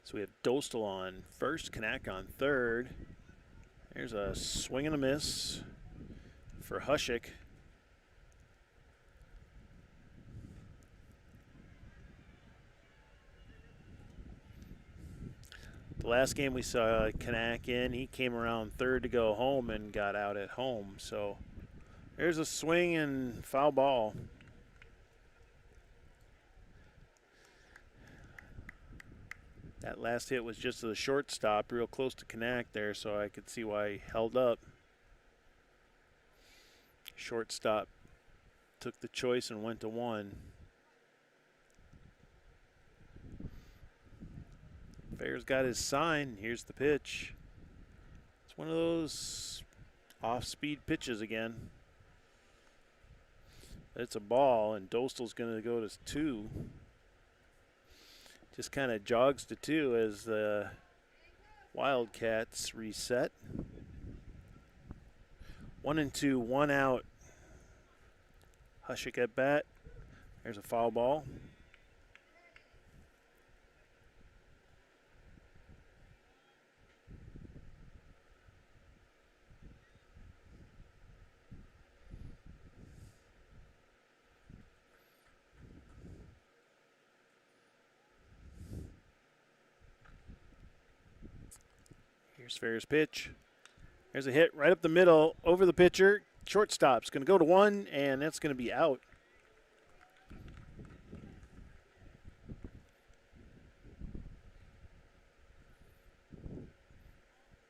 So we have Dostal on first, Knack on third. There's a swing and a miss for Hushik. The last game we saw Knack in, he came around third to go home and got out at home. So there's a swing and foul ball. That last hit was just to the shortstop, real close to Knack there, so I could see why he held up. Shortstop took the choice and went to 1. Fair's got his sign. Here's the pitch. It's one of those off-speed pitches again. But it's a ball, and Dostal's going to go to 2. Just kind of jogs to 2 as the Wildcats reset. 1-2, 1 out. Hushik at bat. There's a foul ball. Here's Fair's pitch. There's a hit right up the middle, over the pitcher. Shortstop's going to go to 1, and that's going to be out.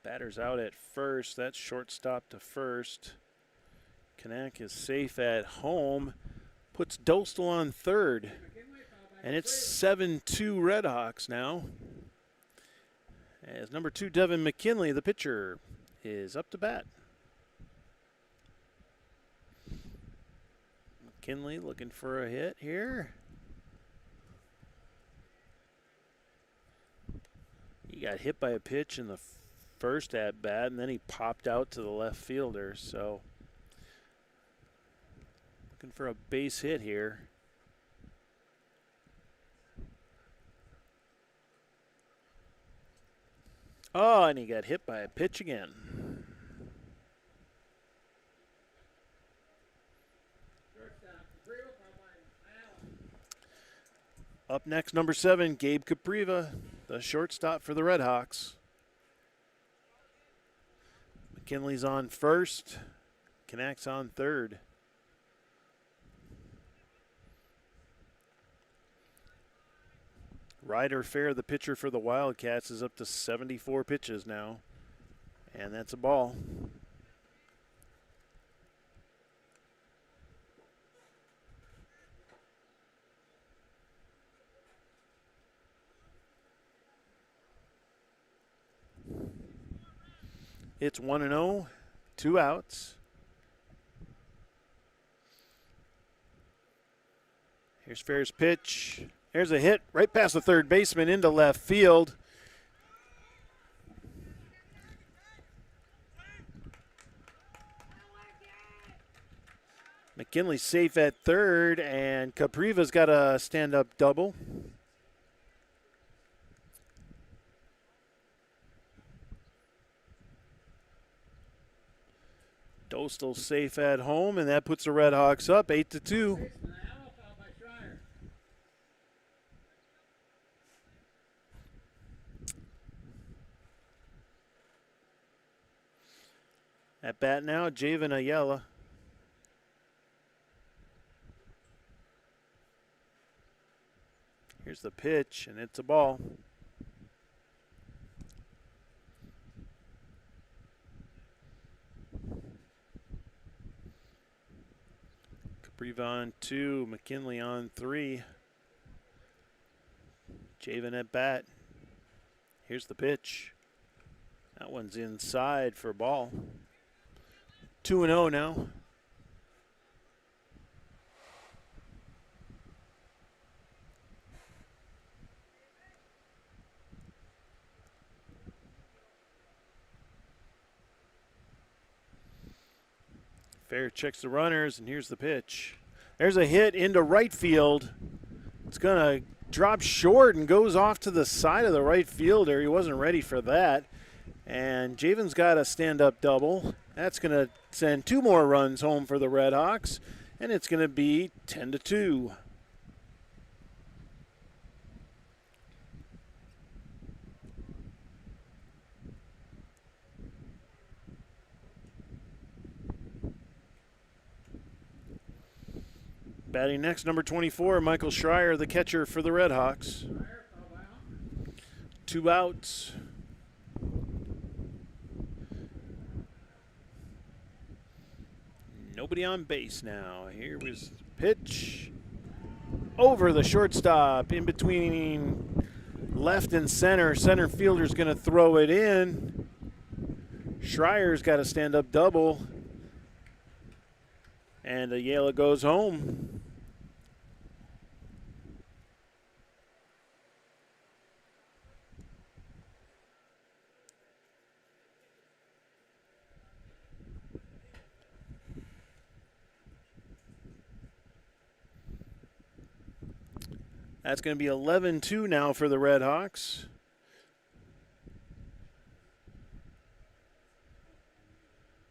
Batter's out at first. That's shortstop to first. Knack is safe at home. Puts Dostal on third. And it's 7-2 Red Hawks now. As number 2, Devin McKinley, the pitcher, is up to bat. McKinley looking for a hit here. He got hit by a pitch in the first at bat, and then he popped out to the left fielder. So looking for a base hit here. Oh, and he got hit by a pitch again. Up next, number 7, Gabe Capriva, the shortstop for the Red Hawks. McKinley's on first. Knack's on third. Ryder Fair, the pitcher for the Wildcats, is up to 74 pitches now. And that's a ball. It's 1-0, 2 outs. Here's Fair's pitch. There's a hit right past the third baseman into left field. McKinley's safe at third, and Capriva's got a stand-up double. Dostal safe at home, and that puts the Red Hawks up 8-2. At bat now, Javen Ayala. Here's the pitch, and it's a ball. Capriva on 2, McKinley on 3. Javen at bat. Here's the pitch. That one's inside for a ball. 2-0 now. Fair checks the runners, and here's the pitch. There's a hit into right field. It's going to drop short and goes off to the side of the right fielder. He wasn't ready for that. And Javen's got a stand-up double. That's going to send 2 more runs home for the Red Hawks, and it's going to be 10-2. Batting next, number 24, Michael Schreier, the catcher for the Red Hawks. 2 outs. Nobody on base now. Here was pitch over the shortstop, in between left and center. Center fielder's going to throw it in. Schreier's got a stand-up double, and Ayala goes home. That's going to be 11-2 now for the Red Hawks.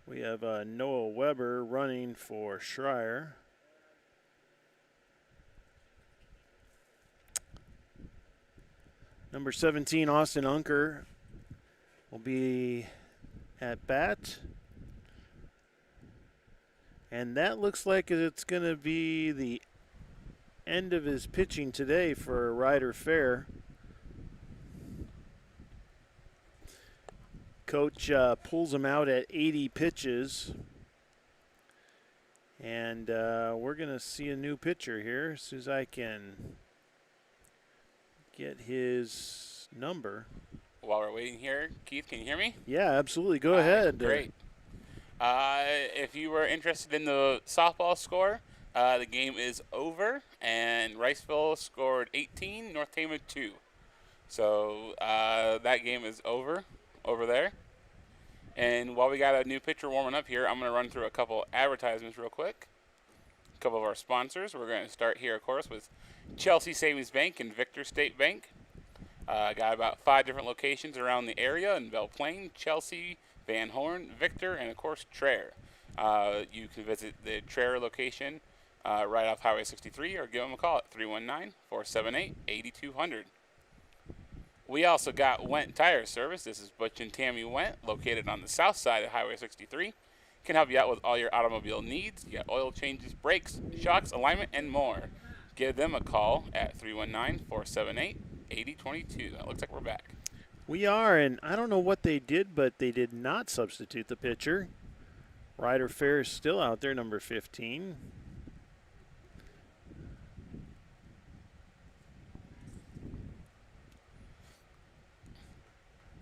We have Noah Weber running for Schreier. Number 17, Austin Unker, will be at bat. And that looks like it's going to be the end of his pitching today for Ryder Fair. Coach pulls him out at 80 pitches. And we're going to see a new pitcher here as soon as I can get his number. While we're waiting here, Keith, can you hear me? Yeah, absolutely. Go ahead. Great. If you were interested in the softball score, the game is over, and Riceville scored 18, North Tama 2. So that game is over there. And while we got a new pitcher warming up here, I'm going to run through a couple advertisements real quick. A couple of our sponsors. We're going to start here, of course, with Chelsea Savings Bank and Victor State Bank. Got about 5 different locations around the area in Belle Plaine, Chelsea, Van Horn, Victor, and, of course, Traer. You can visit the Traer location right off Highway 63 or give them a call at 319-478-8200. We also got Went Tire Service. This is Butch and Tammy Went, located on the south side of Highway 63. Can help you out with all your automobile needs. You got oil changes, brakes, shocks, alignment, and more. Give them a call at 319-478-8022. That looks like we're back. We are, and I don't know what they did, but they did not substitute the pitcher. Ryder Fair is still out there, number 15.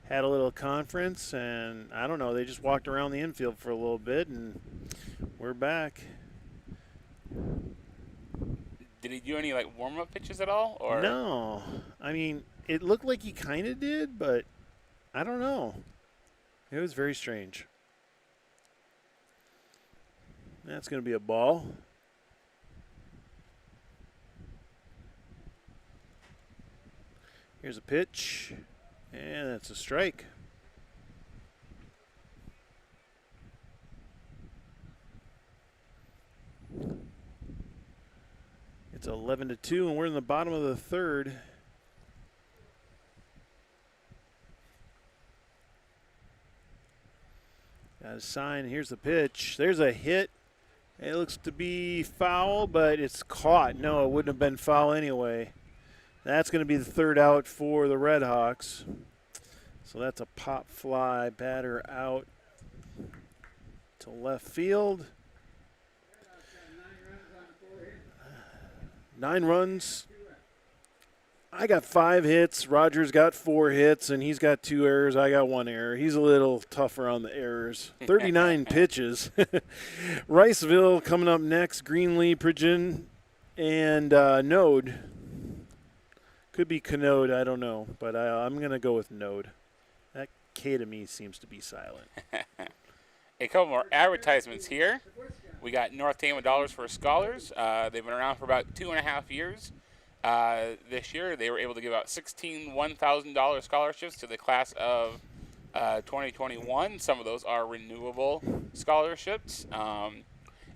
Had a little conference, and I don't know, they just walked around the infield for a little bit, and we're back. Did he do any warm-up pitches at all? Or No. I mean, it looked like he kind of did, but I don't know. It was very strange. That's going to be a ball. Here's a pitch. And that's a strike. It's 11-2, and we're in the bottom of the third. Got a sign. Here's the pitch. There's a hit. It looks to be foul, but it's caught. No, it wouldn't have been foul anyway. That's going to be the third out for the Red Hawks. So that's a pop fly, batter out to left field. 9 runs. I got 5 hits. Roger's got 4 hits, and he's got 2 errors. I got 1 error. He's a little tougher on the errors. 39 pitches. Riceville coming up next. Greenlee, Pridgeon, and Node. Could be Canode, I don't know, but I'm going to go with Node. That K to me seems to be silent. A couple more advertisements here. We got North Tama Dollars for Scholars. They've been around for about 2.5 years. This year, they were able to give out 16 $1,000 scholarships to the class of 2021. Some of those are renewable scholarships. And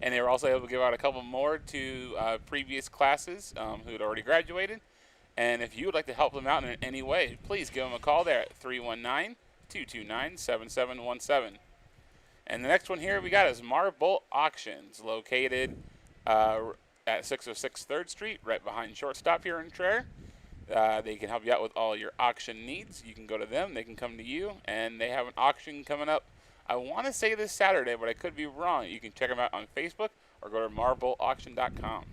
they were also able to give out a couple more to previous classes who had already graduated. And if you would like to help them out in any way, please give them a call there at 319-229-7717. And the next one here we got is Marbolt Auctions, located at 606 3rd Street, right behind Shortstop here in Traer. They can help you out with all your auction needs. You can go to them, they can come to you, and they have an auction coming up. I want to say this Saturday, but I could be wrong. You can check them out on Facebook or go to marboltauction.com.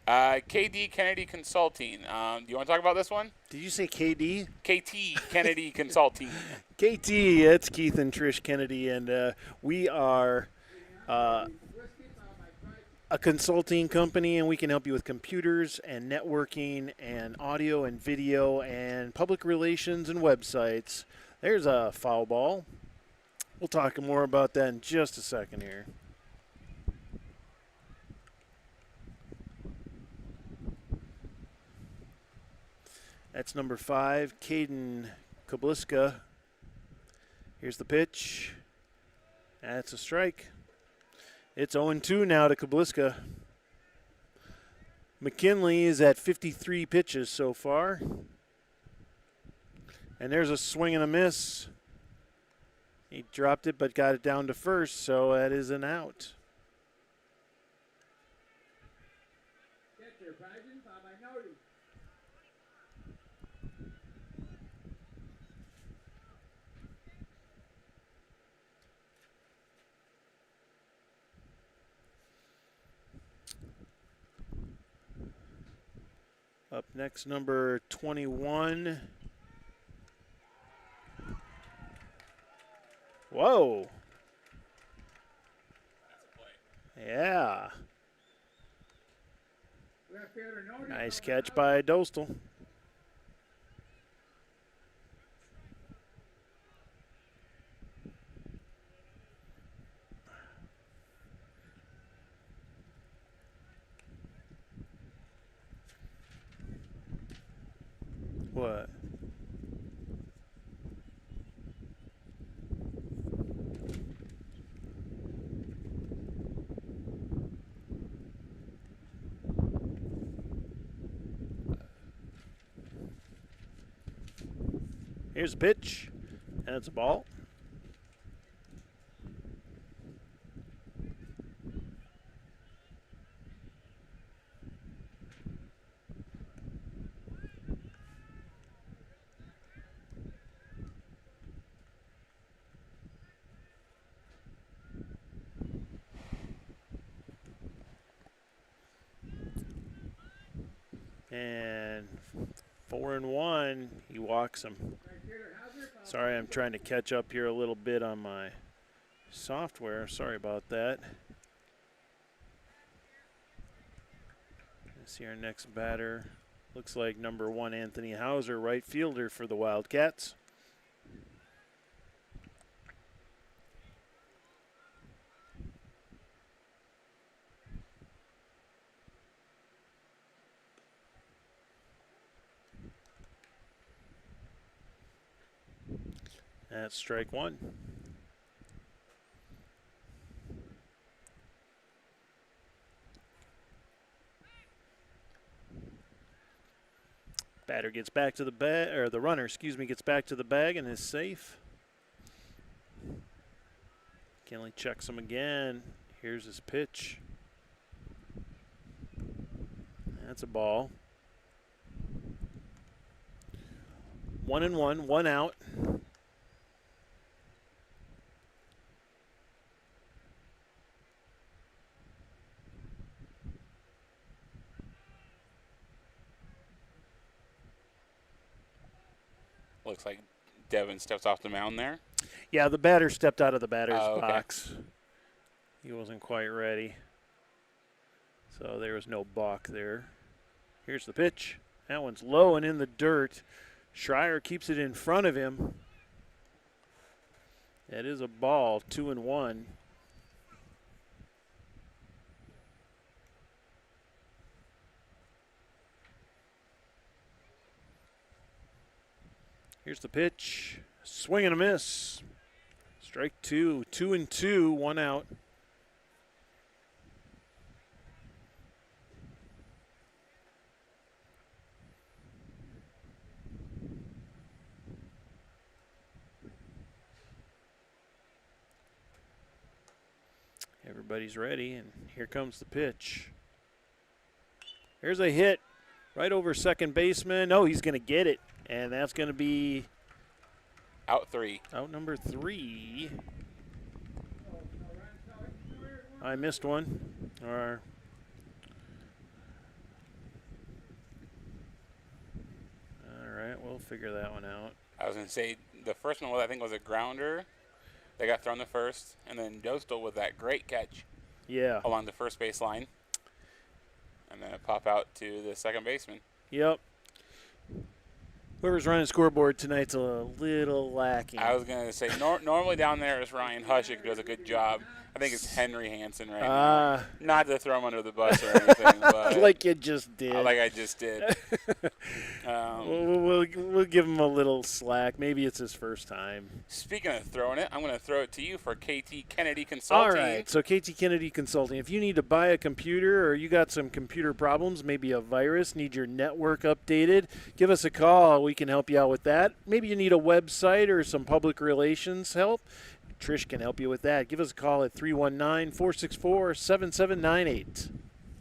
KD Kennedy Consulting. Do you want to talk about this one? Did you say KD? KT Kennedy Consulting. KT, it's Keith and Trish Kennedy, and we are a consulting company, and we can help you with computers and networking and audio and video and public relations and websites. There's a foul ball. We'll talk more about that in just a second here. That's number 5, Caden Kobliska. Here's the pitch. That's a strike. It's 0-2 now to Kobliska. McKinley is at 53 pitches so far. And there's a swing and a miss. He dropped it but got it down to first, so that is an out. Up next, number 21. Whoa. Yeah. Nice catch by Dostal. What? Here's a pitch, and it's a ball. And 4-1, he walks him. Sorry, I'm trying to catch up here a little bit on my software. Sorry about that. Let's see our next batter. Looks like number 1, Anthony Hauser, right fielder for the Wildcats. That's strike 1. Batter gets back to the bag, or the runner, excuse me, gets back to the bag and is safe. McKinley checks him again. Here's his pitch. That's a ball. 1-1, 1 out. Looks like Devin steps off the mound there. Yeah, the batter stepped out of the batter's Okay. box. He wasn't quite ready. So there was no balk there. Here's the pitch. That one's low and in the dirt. Schreier keeps it in front of him. That is a ball, 2-1. Here's the pitch. Swing and a miss. Strike two. 2-2, 1 out. Everybody's ready, and here comes the pitch. There's a hit right over second baseman. Oh, he's going to get it, and that's going to be Out 3. out number 3. I missed one. Or all right, we'll figure that one out. I was going to say the first one I think was a grounder. They got thrown to first, and then Dostal with that great catch Yeah. along the first base line. And then a pop out to the second baseman. Yep. Whoever's running scoreboard tonight's a little lacking. I was going to say, normally down there is Ryan Hushik, who does a good job. I think it's Henry Hansen right now. Not to throw him under the bus or anything, but like you just did. like I just did. We'll give him a little slack. Maybe it's his first time. Speaking of throwing it, I'm going to throw it to you for KT Kennedy Consulting. All right, so KT Kennedy Consulting. If you need to buy a computer or you got some computer problems, maybe a virus, need your network updated, give us a call. We can help you out with that. Maybe you need a website or some public relations help. Trish can help you with that. Give us a call at 319-464-7798.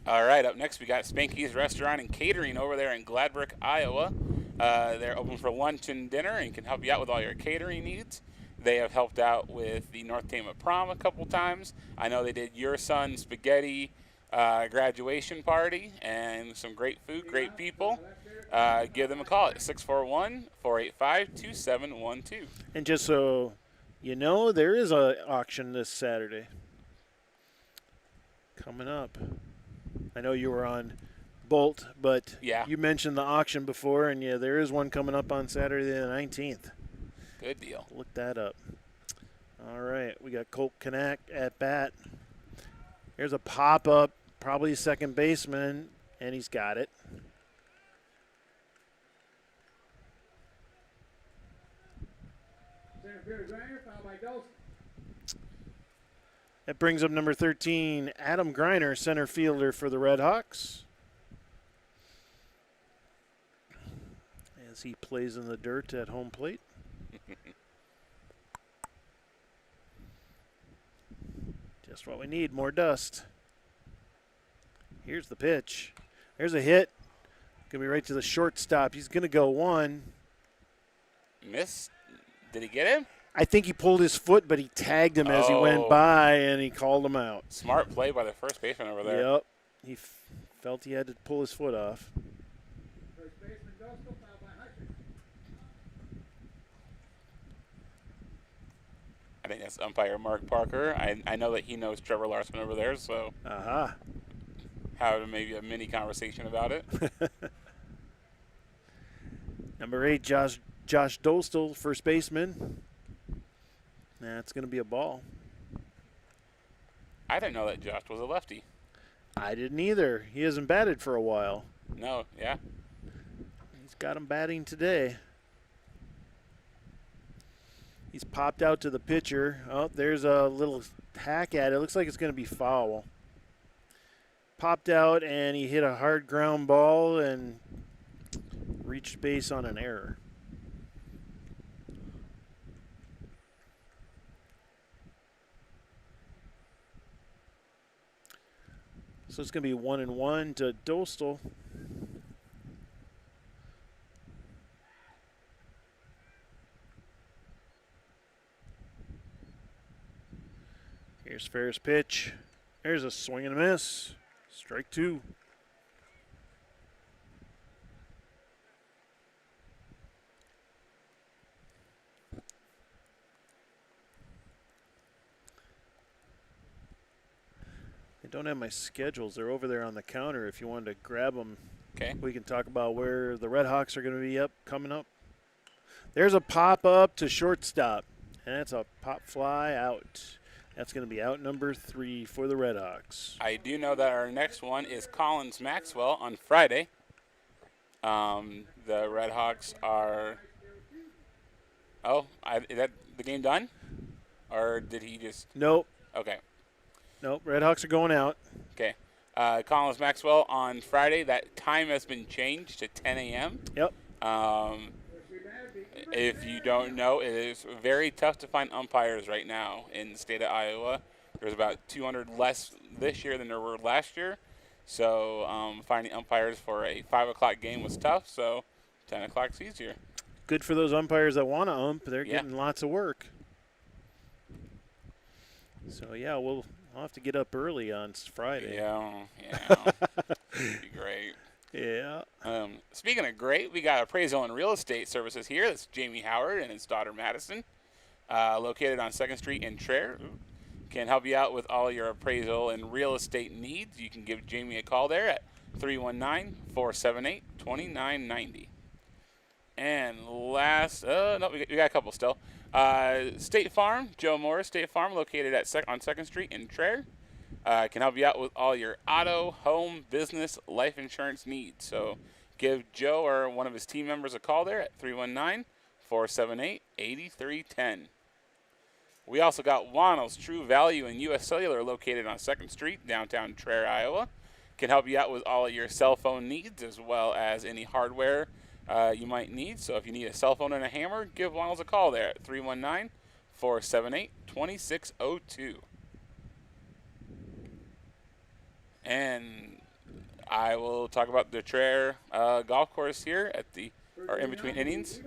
All right, up next we got Spanky's Restaurant and Catering over there in Gladbrook, Iowa. They're open for lunch and dinner and can help you out with all your catering needs. They have helped out with the North Tama prom a couple times. I know they did your son's spaghetti graduation party and some great food, great people. Give them a call at 641-485-2712. And just so you know, there is an auction this Saturday coming up. I know you were on Bolt, but Yeah. you mentioned the auction before, and yeah, there is one coming up on Saturday the 19th. Good deal. Look that up. All right, we got Colt Kanak at bat. Here's a pop-up, probably second baseman, and he's got it. Center fielder Greiner, followed by Dostal. That brings up number 13, Adam Greiner, center fielder for the Red Hawks. As he plays in the dirt at home plate. Just what we need, more dust. Here's the pitch. There's a hit. Going to be right to the shortstop. He's going to go one. Miss? Did he get him? I think he pulled his foot, but he tagged him as he went by, and he called him out. Smart play by the first baseman over there. Yep. He felt he had to pull his foot off. First baseman Dostal, followed by Hushik. I think that's umpire Mark Parker. I know that he knows Trevor Larson over there, so Aha. have maybe a mini conversation about it. Number 8, Josh Dostal, first baseman. That's going to be a ball. I didn't know that Josh was a lefty. I didn't either. He hasn't batted for a while. No, yeah. He's got him batting today. He's popped out to the pitcher. Oh, there's a little hack at it. Looks like it's going to be foul. Popped out, and he hit a hard ground ball and reached base on an error. So it's going to be 1-1 to Dostal. Here's Fair's pitch. There's a swing and a miss. Strike 2. I don't have my schedules. They're over there on the counter. If you wanted to grab them, Okay. we can talk about where the Red Hawks are going to be coming up. There's a pop up to shortstop, and that's a pop fly out. That's going to be out number 3 for the Red Hawks. I do know that our next one is Collins Maxwell on Friday. The Red Hawks are. Oh, is that the game done? Or did he just. Nope. Okay. Nope. Red Hawks are going out. Okay. Collins Maxwell on Friday. That time has been changed to 10 a.m. Yep. If you don't know, it is very tough to find umpires right now in the state of Iowa. There's about 200 less this year than there were last year. So finding umpires for a 5 o'clock game was tough, so 10 o'clock's easier. Good for those umpires that want to ump. They're getting lots of work. So, yeah, I'll have to get up early on Friday. Yeah. That'd be great. Yeah. Speaking of great, we got appraisal and real estate services here. That's Jamie Howard and his daughter Madison, located on 2nd Street in Traer. Can help you out with all your appraisal and real estate needs. You can give Jamie a call there at 319-478-2990. And last, we got a couple still. State Farm, Joe Morris State Farm, located on 2nd Street in Traer. Can help you out with all your auto, home, business, life insurance needs. So give Joe or one of his team members a call there at 319-478-8310. We also got Wannell's True Value and U.S. Cellular located on 2nd Street, downtown Traer, Iowa. Can help you out with all of your cell phone needs as well as any hardware you might need. So if you need a cell phone and a hammer, give Wannell's a call there at 319-478-2602. And I will talk about the Traer golf course here in between innings.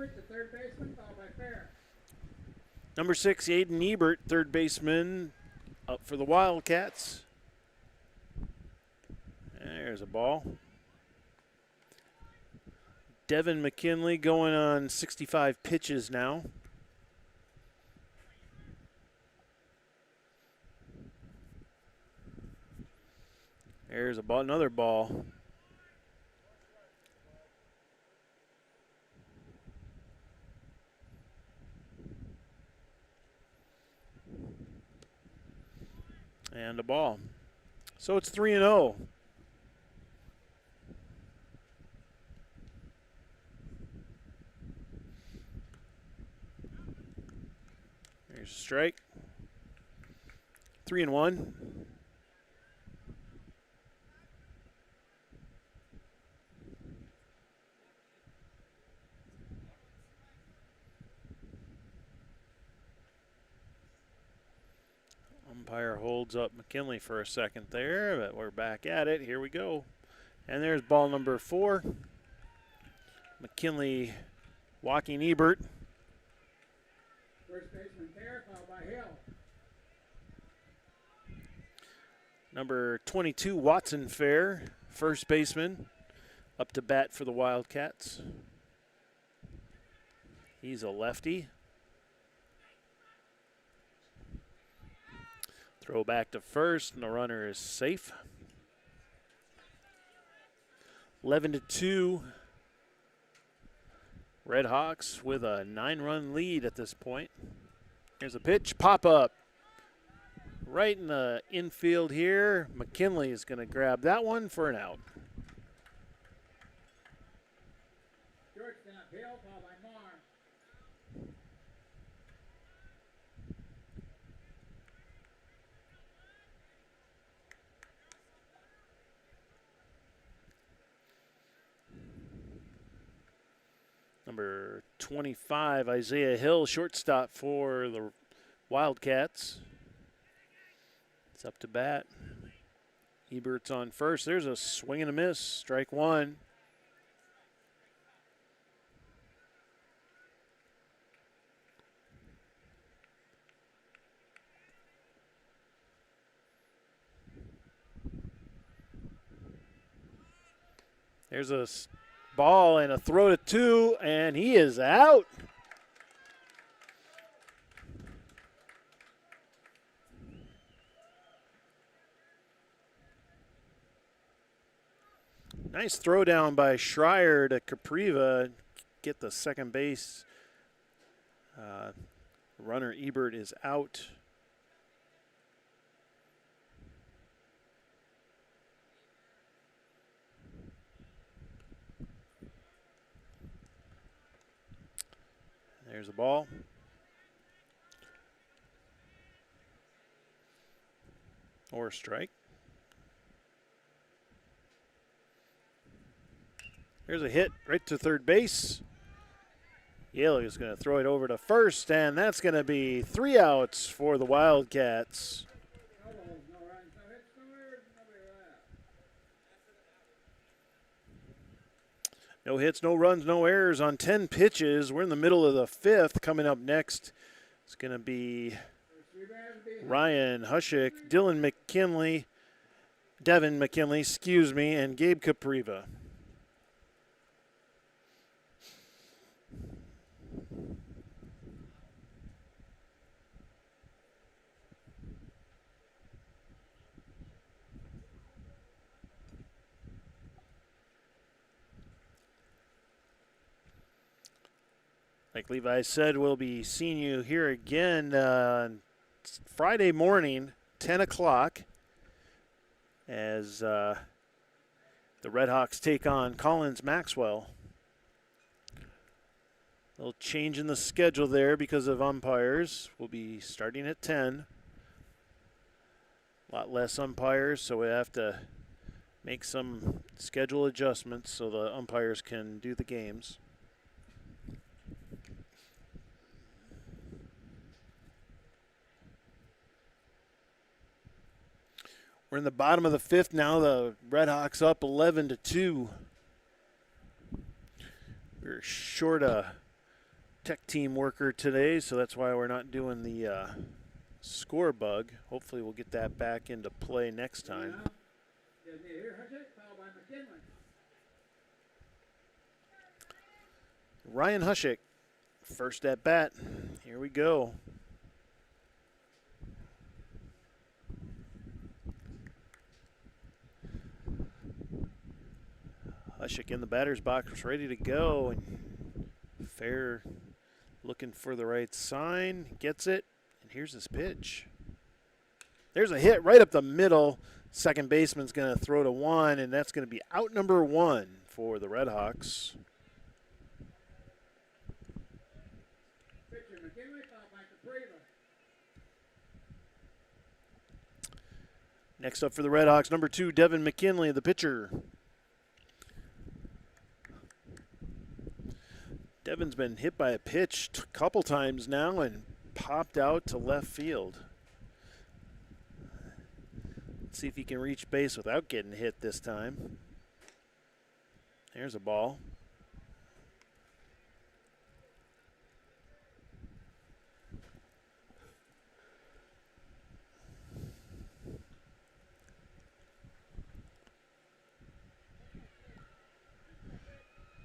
Number 6, Aiden Ebert, third baseman, up for the Wildcats. There's a ball. Devin McKinley going on 65 pitches now. There's a ball, another ball. And a ball. So it's 3-0. There's a strike. 3-1. Umpire holds up McKinley for a second there, but we're back at it. Here we go. And there's ball number 4. McKinley walking Ebert. First baseman there, fouled by Hill. Number 22, Watson Fair, first baseman, up to bat for the Wildcats. He's a lefty. Throw back to first, and the runner is safe. 11-2. Red Hawks with a 9-run lead at this point. Here's a pitch, pop up. Right in the infield here. McKinley is going to grab that one for an out. Shortstop Hill, fouled by Marr. Number 25, Isaiah Hill, shortstop for the Wildcats. It's up to bat. Ebert's on first. There's a swing and a miss. Strike one. There's a ball and a throw to two, and he is out. Nice throw down by Schreier to Capriva. Get the second base. Runner Ebert is out. There's a ball. Or a strike. There's a hit right to third base. Yale is going to throw it over to first, and that's going to be 3 outs for the Wildcats. No hits, no runs, no errors on 10 pitches. We're in the middle of the fifth. Coming up next, it's going to be Ryan Hushik, Devin McKinley, and Gabe Capriva. Like Levi said, we'll be seeing you here again Friday morning, 10 o'clock, as the Redhawks take on Collins Maxwell. A little change in the schedule there because of umpires. We'll be starting at 10. A lot less umpires, so we have to make some schedule adjustments so the umpires can do the games. We're in the bottom of the fifth now. The Redhawks up 11-2. We're short a tech team worker today, so that's why we're not doing the score bug. Hopefully we'll get that back into play next time. Ryan Hushik, first at bat. Here we go. Hushik in the batter's box, ready to go. And Fair looking for the right sign, gets it, and here's his pitch. There's a hit right up the middle. Second baseman's going to throw to one, and that's going to be out number one for the Redhawks. Next up for the Redhawks, number 2, Devin McKinley, the pitcher. Devin's been hit by a pitch a couple times now and popped out to left field. Let's see if he can reach base without getting hit this time. There's a ball.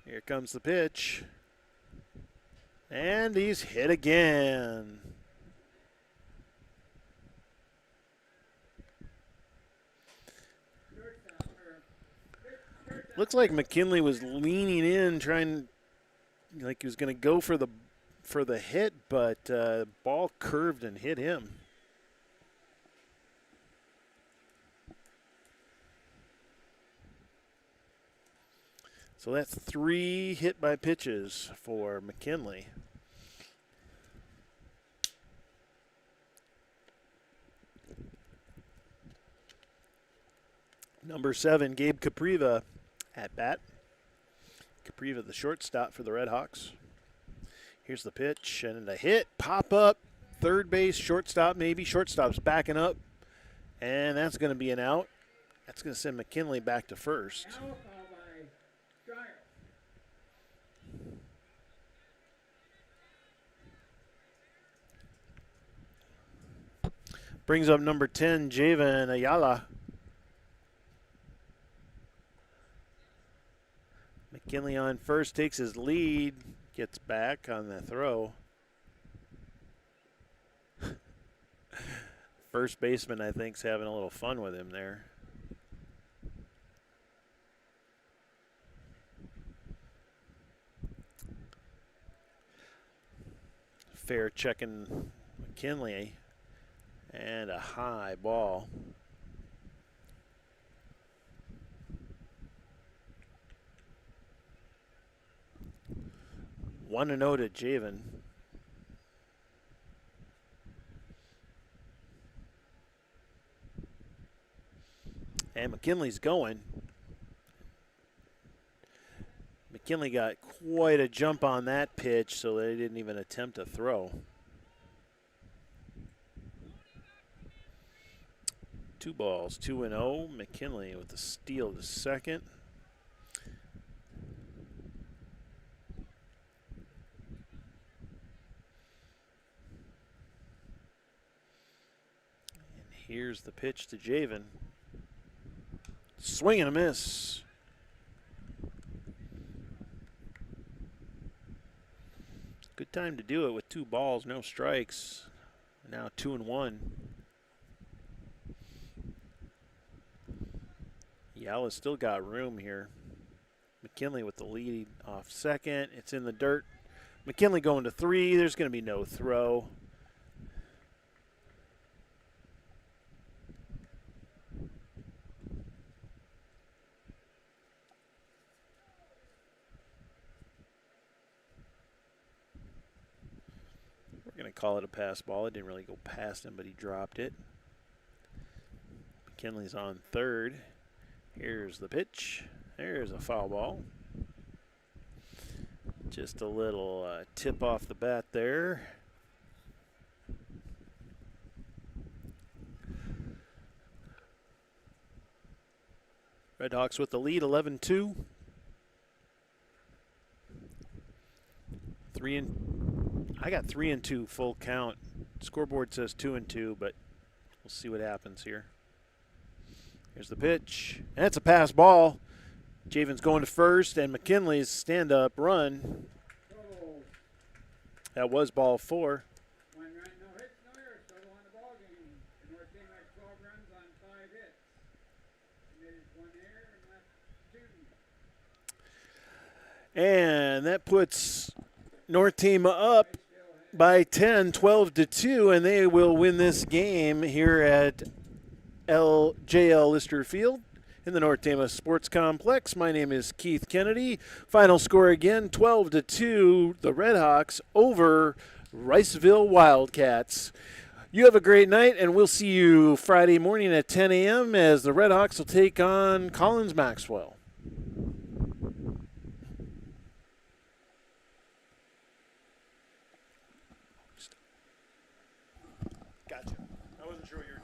Here comes the pitch. And he's hit again. Looks like McKinley was leaning in, trying, like he was going to go for the hit, but ball curved and hit him. So that's 3 hit by pitches for McKinley. Number 7, Gabe Capriva at bat. Capriva, the shortstop for the Redhawks. Here's the pitch and a hit, pop up, third base, shortstop maybe. Shortstop's backing up, and that's going to be an out. That's going to send McKinley back to first. Foul by Stryer. Brings up number 10, Javen Ayala. McKinley on first, takes his lead, gets back on the throw. First baseman, I think, is having a little fun with him there. Fair checking McKinley, and a high ball. One and 0 to Javen. And McKinley's going. McKinley got quite a jump on that pitch, so they didn't even attempt a throw. 2 balls, 2-0. McKinley with the steal to second. And here's the pitch to Javen. Swing and a miss. Good time to do it with 2 balls, no strikes. Now 2-1. Yala's still got room here. McKinley with the lead off second. It's in the dirt. McKinley going to 3. There's going to be no throw. We're going to call it a pass ball. It didn't really go past him, but he dropped it. McKinley's on third. Here's the pitch. There's a foul ball. Just a little tip off the bat there. Redhawks with the lead, 11-2. I got 3-2 full count. Scoreboard says 2-2, but we'll see what happens here. Here's the pitch. And it's a pass ball. Javen's going to first, and McKinley's stand-up run. That was ball 4. One run, no hits, no errors. Total on the ball game. The North team had 12 runs on 5 hits. Committed 1 error and left 2. And that puts North team up by 10, 12-2, and they will win this game here at JL Lister Field in the North Tama Sports Complex. My name is Keith Kennedy. Final score again, 12-2, the Redhawks over Riceville Wildcats. You have a great night, and we'll see you Friday morning at 10 a.m. as the Redhawks will take on Collins Maxwell. Gotcha. I wasn't sure you were